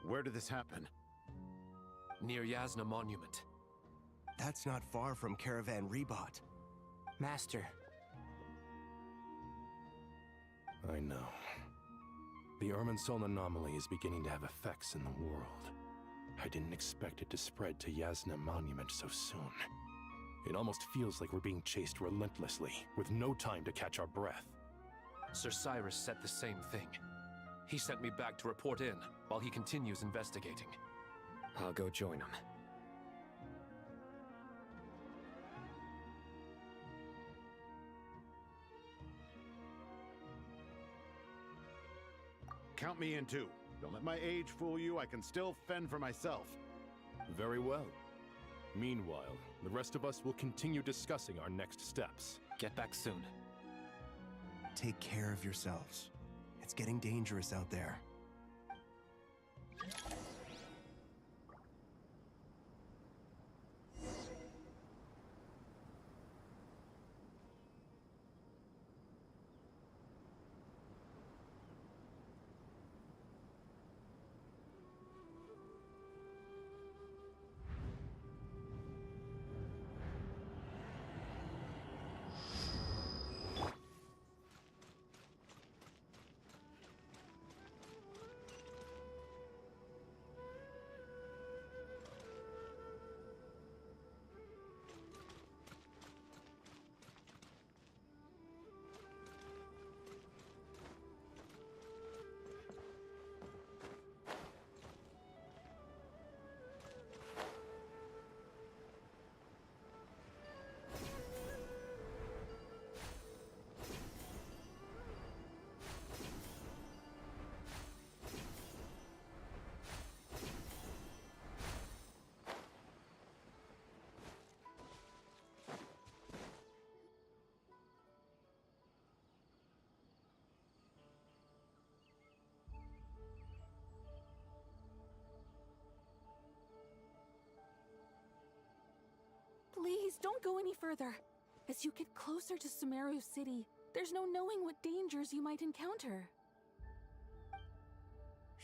Where did this happen? Near Yasna Monument. That's not far from Caravan Rebot. Master. I know. The Irminsul anomaly is beginning to have effects in the world. I didn't expect it to spread to Yasna Monument so soon. It almost feels like we're being chased relentlessly, with no time to catch our breath. Sir Cyrus said the same thing. He sent me back to report in, while he continues investigating. I'll go join him. Count me in too. Don't let my age fool you. I can still fend for myself. Very well. Meanwhile, the rest of us will continue discussing our next steps. Get back soon. Take care of yourselves. It's getting dangerous out there. don't go any further. As you get closer to Sumeru City, there's no knowing what dangers you might encounter.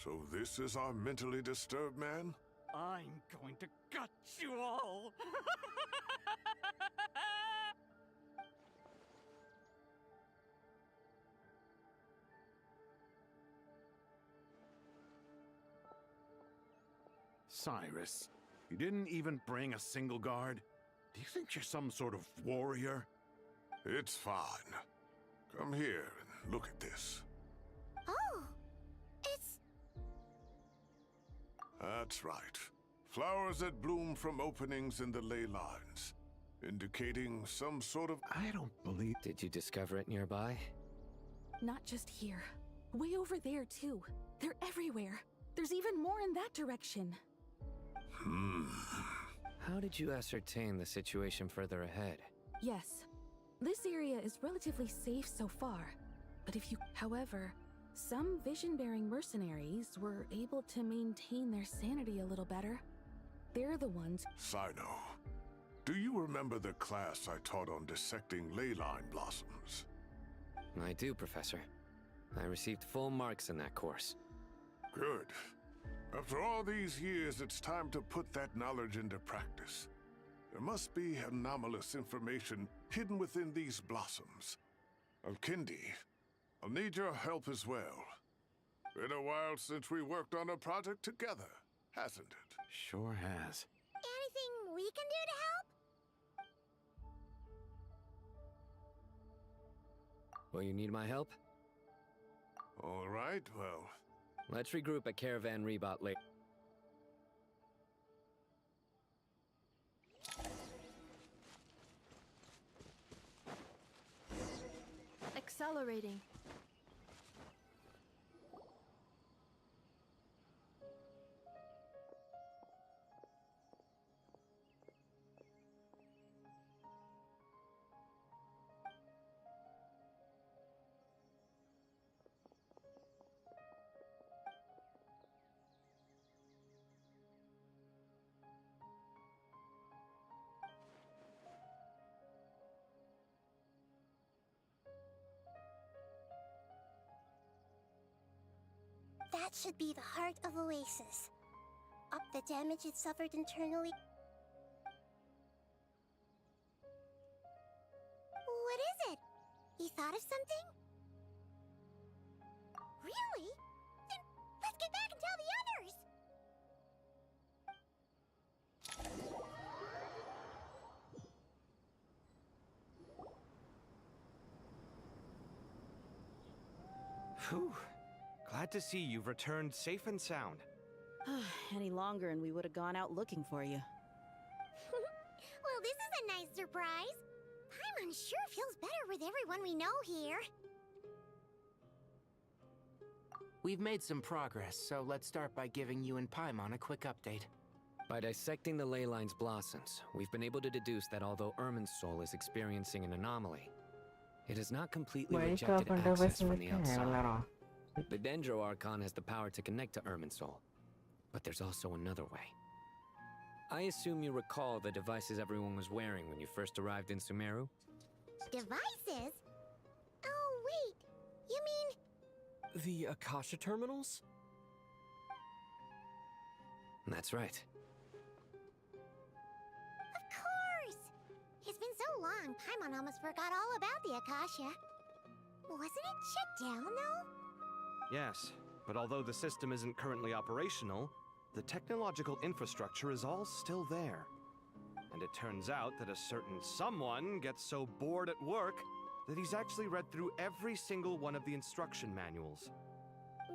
So this is our mentally disturbed man? I'm going to gut you all! Cyrus, you didn't even bring a single guard? Do you think you're some sort of warrior? It's fine. Come here and look at this. Oh, it's... That's right. Flowers that bloom from openings in the ley lines, indicating some sort of... I don't believe... Did you discover it nearby? Not just here. Way over there, too. They're everywhere. There's even more in that direction. How did you ascertain the situation further ahead? Yes. This area is relatively safe so far. But if you... However, some vision-bearing mercenaries were able to maintain their sanity a little better. They're the ones... Sino, do you remember the class I taught on dissecting ley line blossoms? I do, Professor. I received full marks in that course. Good. After all these years, it's time to put that knowledge into practice. There must be anomalous information hidden within these blossoms. Alkindi, I'll need your help as well. Been a while since we worked on a project together, hasn't it? Sure has. Anything we can do to help? Will you need my help? All right, well... Let's regroup at Caravan Rebot later. Accelerating. That should be the heart of Oasis. Up the damage it suffered internally. What is it? You thought of something? Really? Then let's get back and tell the others! Whew. Glad to see you've returned safe and sound. Any longer and we would have gone out looking for you. Well, this is a nice surprise. Paimon sure feels better with everyone we know here. We've made some progress, so let's start by giving you and Paimon a quick update. By dissecting the ley line's blossoms, we've been able to deduce that although Irminsul is experiencing an anomaly, it has not completely rejected access from the outside. The Dendro Archon has the power to connect to Irminsul, but there's also another way. I assume you recall the devices everyone was wearing when you first arrived in Sumeru? Devices? Oh, wait. You mean... The Akasha terminals? That's right. Of course! It's been so long, Paimon almost forgot all about the Akasha. Wasn't it shut down, though? Yes, but although the system isn't currently operational, the technological infrastructure is all still there. And it turns out that a certain someone gets so bored at work that he's actually read through every single one of the instruction manuals.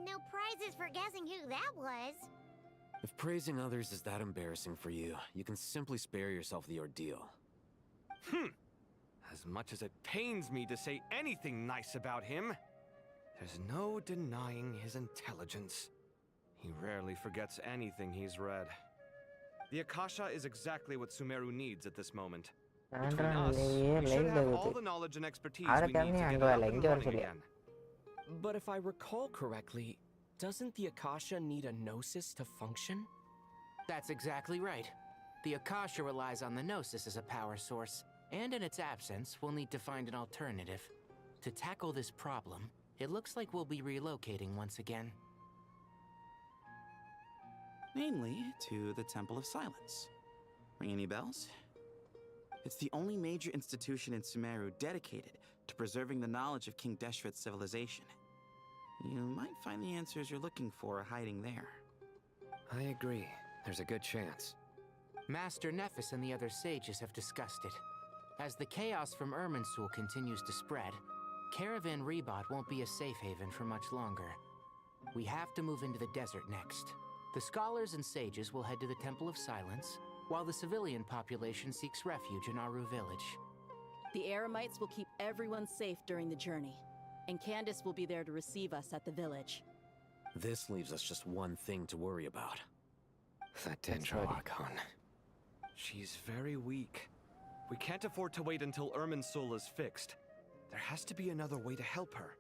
No prizes for guessing who that was. If praising others is that embarrassing for you, you can simply spare yourself the ordeal. As much as it pains me to say anything nice about him, there's no denying his intelligence. He rarely forgets anything he's read. The Akasha is exactly what Sumeru needs at this moment. Between us, we should have all the knowledge and expertise we need to get it up and running again. But if I recall correctly, doesn't the Akasha need a gnosis to function? That's exactly right. The Akasha relies on the Gnosis as a power source, and in its absence, we'll need to find an alternative. To tackle this problem, it looks like we'll be relocating once again. Namely, to the Temple of Silence. Ring any bells? It's the only major institution in Sumeru dedicated to preserving the knowledge of King Deshret's civilization. You might find the answers you're looking for hiding there. I agree. There's a good chance. Master Nephis and the other sages have discussed it. As the chaos from Irminsul continues to spread, Caravan Rebot won't be a safe haven for much longer. We have to move into the desert next. The scholars and sages will head to the Temple of Silence, while the civilian population seeks refuge in Aru Village. The Eremites will keep everyone safe during the journey, and Candace will be there to receive us at the village. This leaves us just one thing to worry about. That Dendro Archon. She's very weak. We can't afford to wait until Irminsul is fixed. There has to be another way to help her.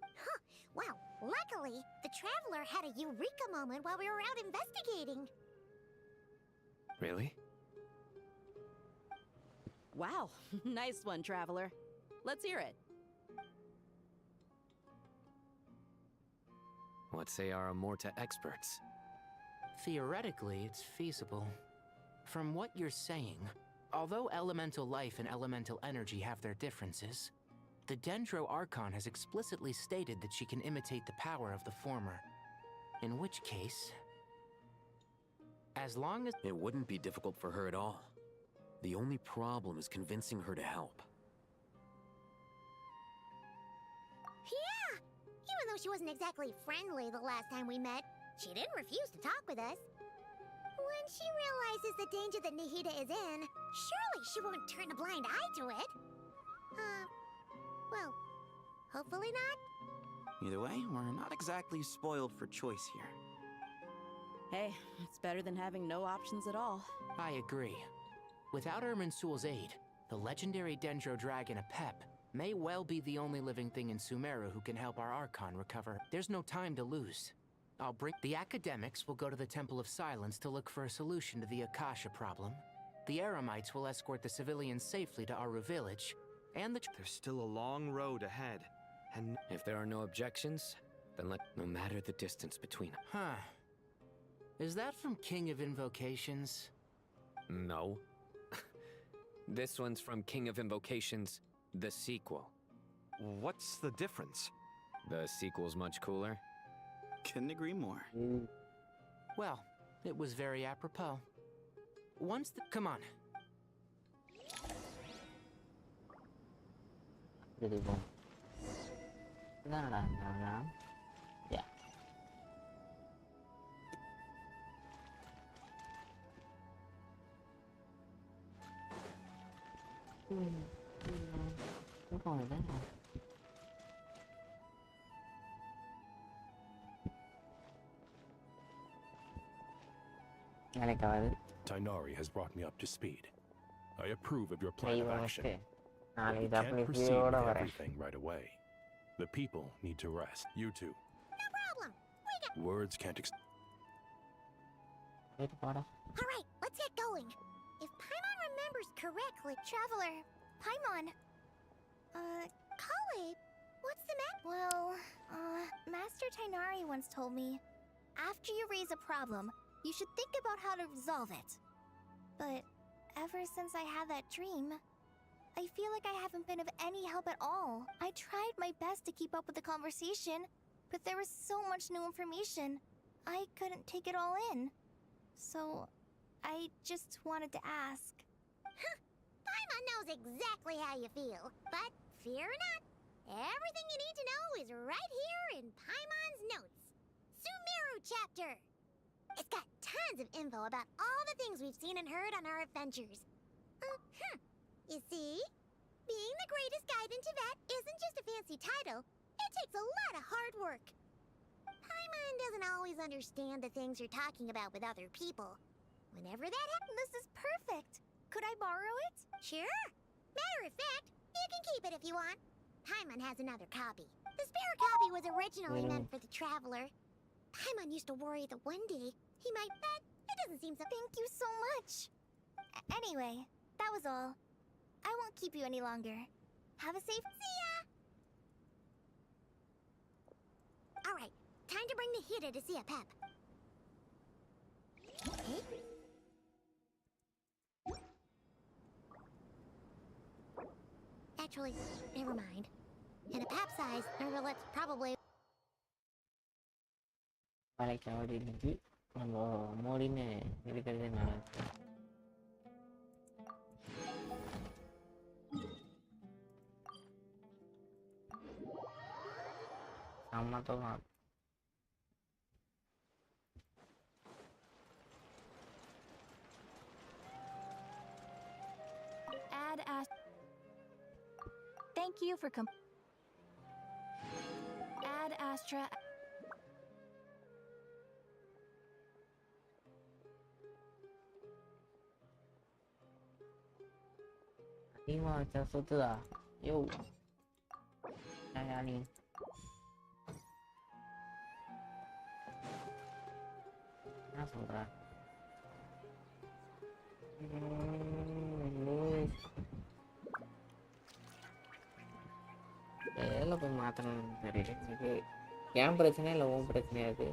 Huh. Wow. Luckily, the Traveler had a eureka moment while we were out investigating. Really? Wow, nice one, Traveler. Let's hear it. What say our Amorta experts? Theoretically, it's feasible. From what you're saying, although elemental life and elemental energy have their differences, the Dendro Archon has explicitly stated that she can imitate the power of the former. In which case, as long as... It wouldn't be difficult for her at all. The only problem is convincing her to help. Yeah! Even though she wasn't exactly friendly the last time we met, she didn't refuse to talk with us. When she realizes the danger that Nahida is in, surely she won't turn a blind eye to it. Well, hopefully not. Either way, we're not exactly spoiled for choice here. Hey, it's better than having no options at all. I agree. Without Irminsul's aid, the legendary Dendro Dragon Apep may well be the only living thing in Sumeru who can help our Archon recover. There's no time to lose. The academics will go to the Temple of Silence to look for a solution to the Akasha problem. The Eremites will escort the civilians safely to Aru Village, and There's still a long road ahead, and... If there are no objections, then no matter the distance between them. Huh. Is that from King of Invocations? No. This one's from King of Invocations, the sequel. What's the difference? The sequel's much cooler. Couldn't agree more. Well, it was very apropos. Come on. Jadi bom. Nah. Ya. Nó còn ở đây hả? Tainari has brought me up to speed. I approve of your plan of action. But we Naligap can't proceed review with udah beres. everything right away. The people need to rest. You too. No problem. Words can't All right, let's get going. If Paimon remembers correctly... Traveler, Paimon. Kale, what's the matter? Well, Master Tainari once told me, after you raise a problem, you should think about how to resolve it. But ever since I had that dream, I feel like I haven't been of any help at all. I tried my best to keep up with the conversation, but there was so much new information, I couldn't take it all in. So, I just wanted to ask. Paimon knows exactly how you feel, but fear not, everything you need to know is right here in Paimon's notes. Sumeru chapter! It's got tons of info about all the things we've seen and heard on our adventures. You see? Being the greatest guide in Tibet isn't just a fancy title. It takes a lot of hard work. Paimon doesn't always understand the things you're talking about with other people. Whenever that happens... This is perfect! Could I borrow it? Sure. Matter of fact, you can keep it if you want. Paimon has another copy. The spare copy was originally meant for the Traveler. Paimon used to worry that one day he might... But it doesn't seem so... Thank you so much! Anyway, that was all. I won't keep you any longer. Have a safe... See ya! Alright, time to bring the Hida to see a Pep. Actually, never mind. In a Pep size, let's probably... வேலைக்கு ஆடி இன்னைக்கு நம்ம மோடின்னு இருக்கிறதே நல்லா இருக்கு. செம்ம தூக்கம். Thank you for Add Astra. அதிகமாக வச்சா சுத்துதா? யோ நீ என்ன சொல்ற? எதில் போய் மாற்றணும்னு தெரியல எனக்கு. என் பிரச்சனையா இல்லை உன் பிரச்சனையா அது?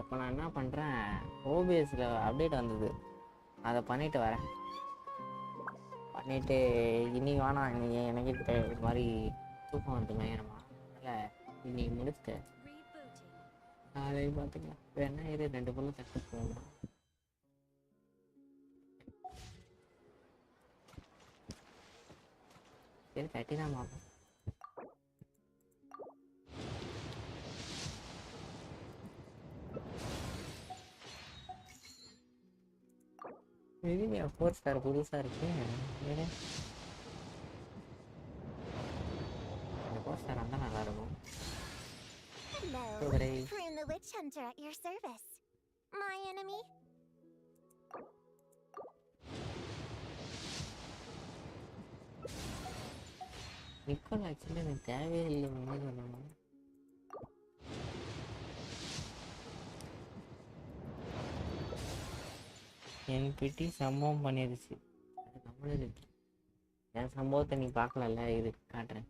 அப்போ நான் என்ன பண்ணுறேன், ஓபிஎஸில் அப்டேட் வந்தது, அதை பண்ணிவிட்டு வரேன். பண்ணிவிட்டு இன்னைக்கு வேணாம், இன்னைக்கு எனக்கு இது மாதிரி தூக்கம் வந்து மேயணுமா, அதனால் இன்னைக்கு முடிச்சுட்டு நாளைக்கு பார்த்துக்கலாம். வேணா இது 2 பொருளும் தட்டு போகணும். சரி தட்டி தான் பார்ப்போம். இதுவே 4 ஸ்டார் புதுசாக இருக்கு. வேறு 4 ஸ்டார் வந்தால் நல்லாயிருக்கும். Hello, Prune the Witch Hunter at your service. My enemy? Nickel actually எனக்கு தேவையே இல்லை. சொல்லணும் என் பெட்டி சம்பவம் பண்ணிடுச்சு. நம்மளும் இருக்கு. என் சம்பவத்தை நீ பார்க்கலல்ல, இது காட்டுறேன்.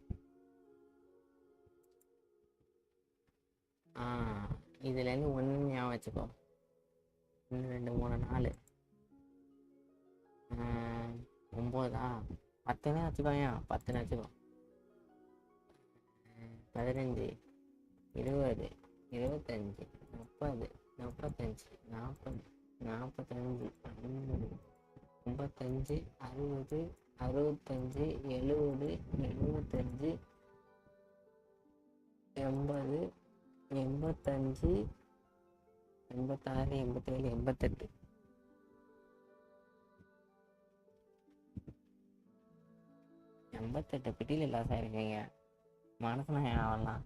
இதுலேருந்து 1 ஞாபகம் வச்சுக்கோ. 1 2 3 4 9 10ன்னு வச்சுக்கோயா. 10ன்னு வச்சுக்கோ. 15 20 25 30 35 40 45 50 55 60 65 70 75 80 85 86 87 88 88 பெட்டியில் லாஸ் ஆயிருக்கீங்க. மனசுனா ஆகலாம்.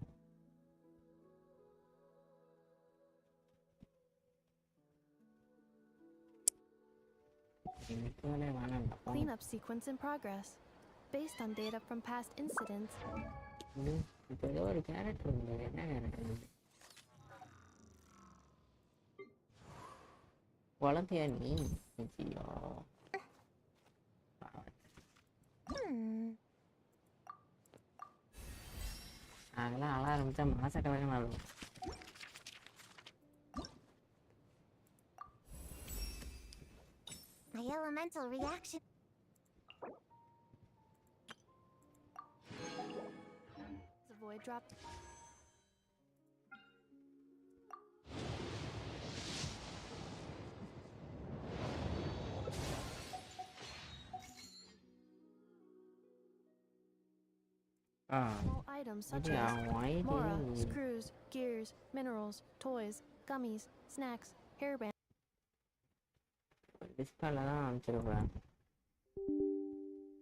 Cleanup sequence in progress. Based on data from past incidents. இப்போ ஏதோ ஒரு கேரக்டர் உண்டு. என்ன கேரக்டர்? குழந்தையா நீ? ஐயோ அதெல்லாம் அழ ஆரம்பிச்சா மாசக்கணக்கான ஆகும். My elemental reaction. The void drop. All items such as Mora, screws, gears, minerals, toys, gummies, snacks, hairbands. டிஸ்கால தான் அனுப்பிச்சிருப்பேன்.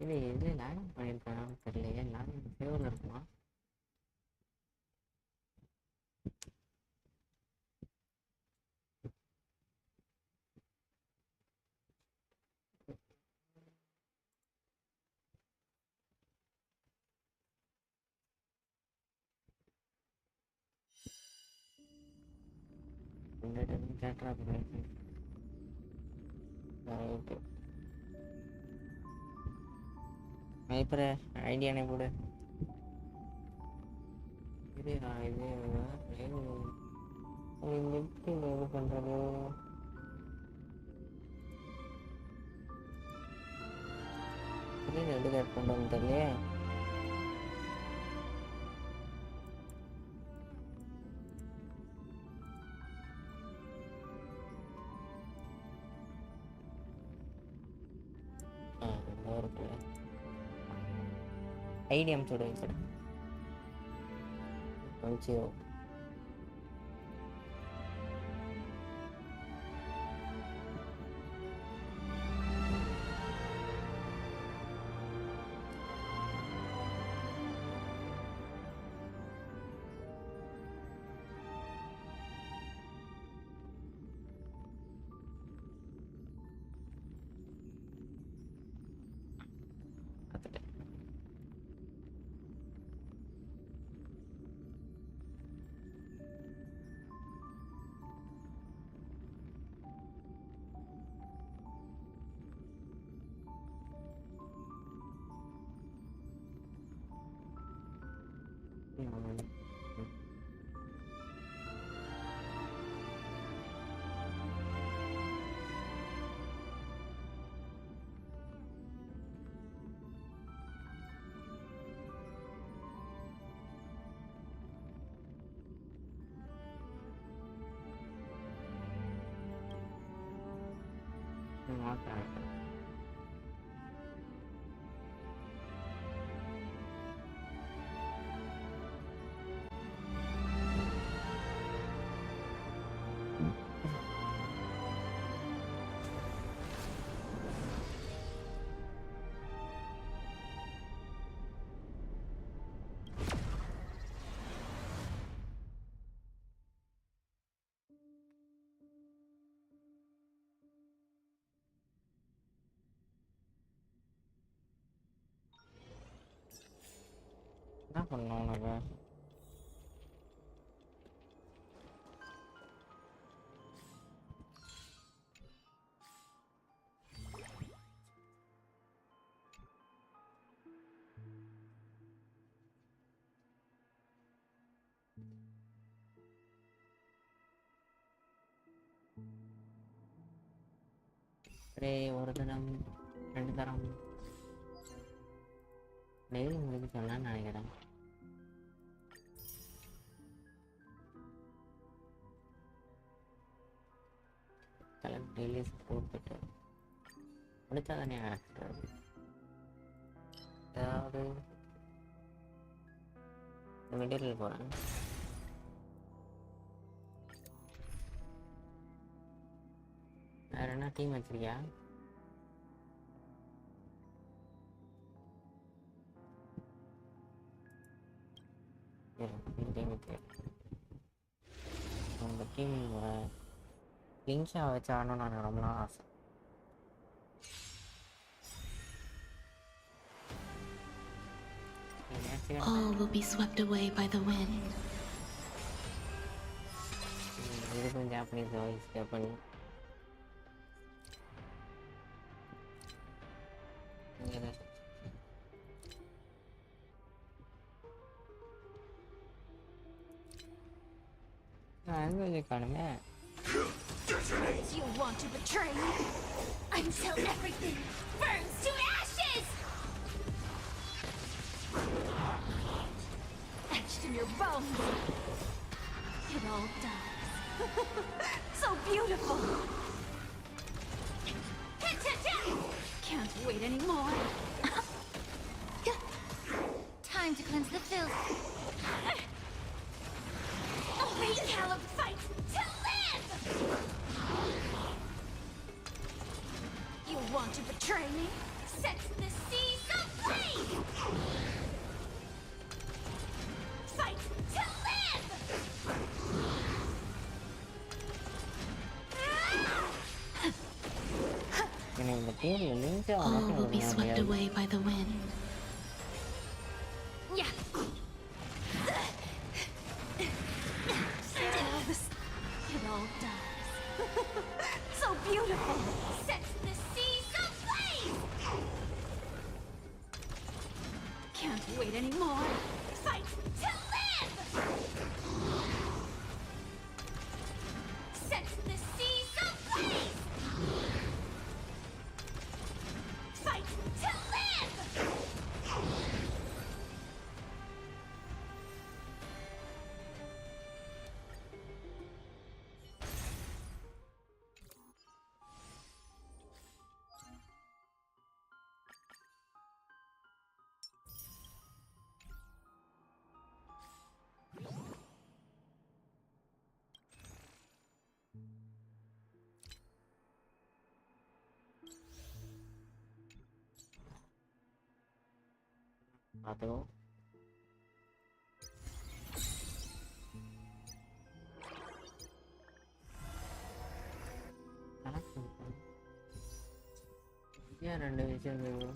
இல்லை எதுல லேண்ட் பண்ணி பண்ணியிருக்கேன் தெரியலையே. நான் ஃபேவரில் இருக்குமா? கேட்டா ரைட்டு வைப்பற ஐடியானே போடு. இது இது எப்படி இது பண்ணுறது? ரெண்டு கட் பண்ணுறோம் தெரியலையே. ஐடி அமுச்சுடு வைப்பட அமுச்சியோ. என்ன பண்ணோம் உனக்கு? ஒரு தரம் 2 தரம் டெய்லி முடிக்க சொன்னான்னு நினைக்கிறேன். கலெக்ட் டெய்லி போட்டுட்டு முடிச்சா தானே ஆக்டர் ஏதாவது மெட்டீரியல் போகிறேன். வேற என்ன டீம் வச்சிருக்கியா? உங்க டீம் லிங்ஷா வச்சு ஆடணும்னு எனக்கு ரொம்ப நாள் ஆசை. All will be swept away by the wind. இதுக்கும் ஜாப்பனீஸ் வாய்ஸ் ஜாப்பனி. காணுமே. You want to betray me until everything burns to ashes! Etched in your bones, it all dies. So beautiful! Can't wait anymore. Time to cleanse the filth. A recalib fight to live! You want to betray me? Set the seas ablaze! All will be swept away by the wind. Yeah. It all does. So beautiful. Sets the seas ablaze. Can't wait anymore. Fight to live. Sets the seas ablaze. Fight to live. Aduh. Ya, 2 விஷயம் dulu.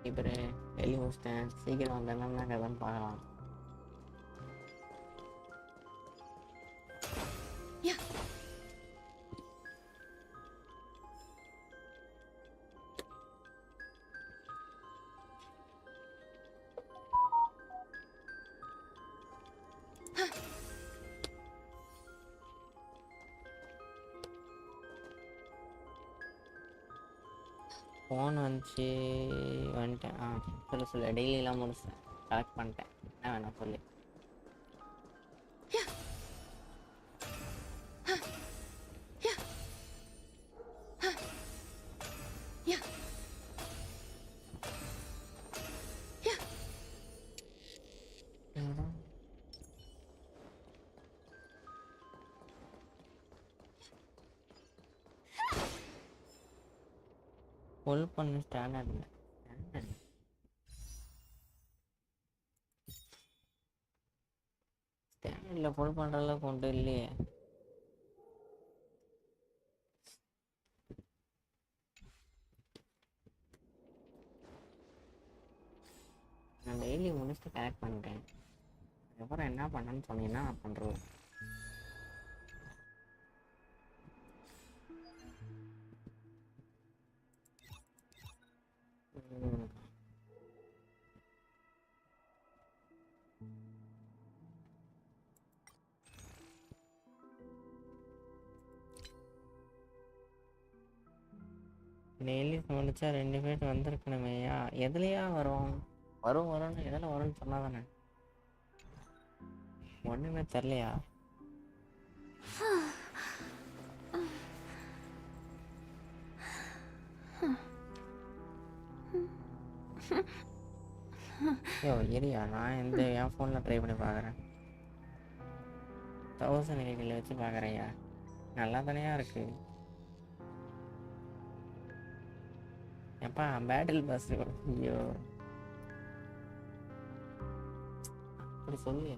இப்போ வெளி முடிச்சிட்டேன். சீக்கிரம் வந்தேன்னா கதைன்னு பார்க்கலாம். Phone வந்துட்டேன். சொல்லு டெய்லியெல்லாம் முடிச்சேன். கலெக்ட் பண்ணிட்டேன். என்ன வேணாம் சொல்லு. ஃபுல் பண்ண ஸ்டாண்டர்ட் இல்லை. ஸ்டாண்டர்டில் ஃபுல் பண்ணுற அளவுக்கு ஒன்றும் இல்லையே. நான் டெய்லி முடிச்சுட்டு கரெக்ட் பண்ணிட்டேன். அதுக்கப்புறம் என்ன பண்ணேன்னு சொன்னீங்கன்னா நான் பண்ணுறேன். டெய்லி முடிச்சா 2 பேர் வந்திருக்கணுமேயா. எதுலையா வரும்னு எதில் வரும்னு சொன்னா தானே. ஒன்றுமே தெரிலையா. இரியா நான் என் ஃபோனில் ட்ரை பண்ணி பார்க்குறேன். 1080 வச்சு பார்க்குறேன்யா. நல்லா தானேயா இருக்கு. எப்பா பேட்டில் பாஸ். ஐயோ அப்படி சொல்லு.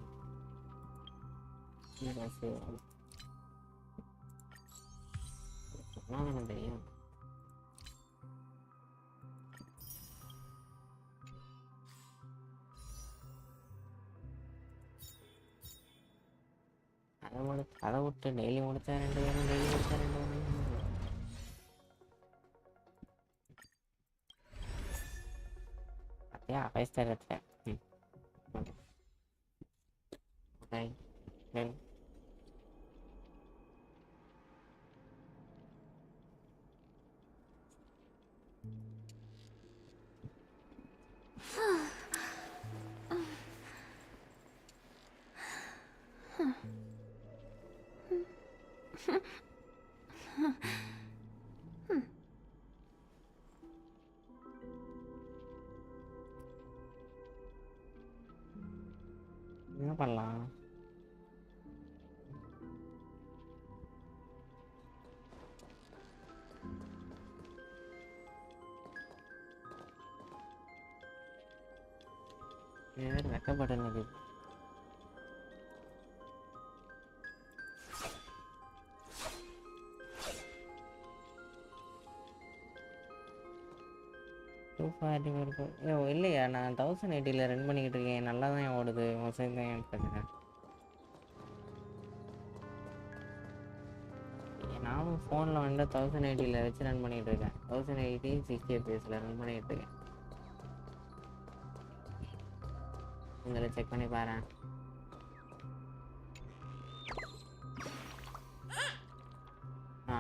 சொன்னா தெரியும். அதை விட்டு டெய்லி முடிச்சா 2 பேரும் டெய்லி முடிச்சா 2 பேரும் அப்படியா 5 ஸ்டார் வச்சேன். ஓகே தென் என்ன பண்ணலாம்? வெக்கப்பட்டு இல்லையா நான் 1080ல ரன் பண்ணிக்கிட்டு இருக்கேன். நல்லா தான் ஓடுது. மோசம் தான் என் பிரச்சனை. நானும் ஃபோனில் வந்து 1080ல வச்சு ரன் பண்ணிகிட்டு இருக்கேன். 1080 60 fps ரன் பண்ணிகிட்டு இருக்கேன். இதில் செக் பண்ணி பாரு. ஆ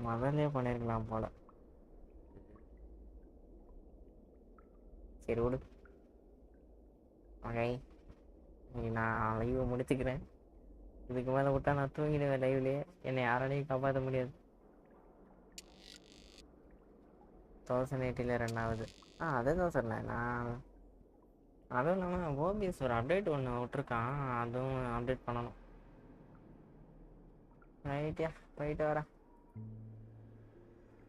முதல்லே பண்ணியிருக்கலாம் போல. சரி விடு. ஓகே, நான் லைவை முடிச்சுக்கிறேன். இதுக்கு மேலே விட்டா நான் தூங்கிடுவேன் லைவ்லேயே. என்னை யாராலையும் காப்பாற்ற முடியாது. 1080ல ரன் ஆகுது. அதே தான் சொன்னேன் நான். அதுவும் இல்லாமல் ஓபிஎஸ் ஒரு அப்டேட் ஒன்று விட்ருக்கான். அதுவும் அப்டேட் பண்ணணும். ரைட்டியா, போயிட்டு வரேன்.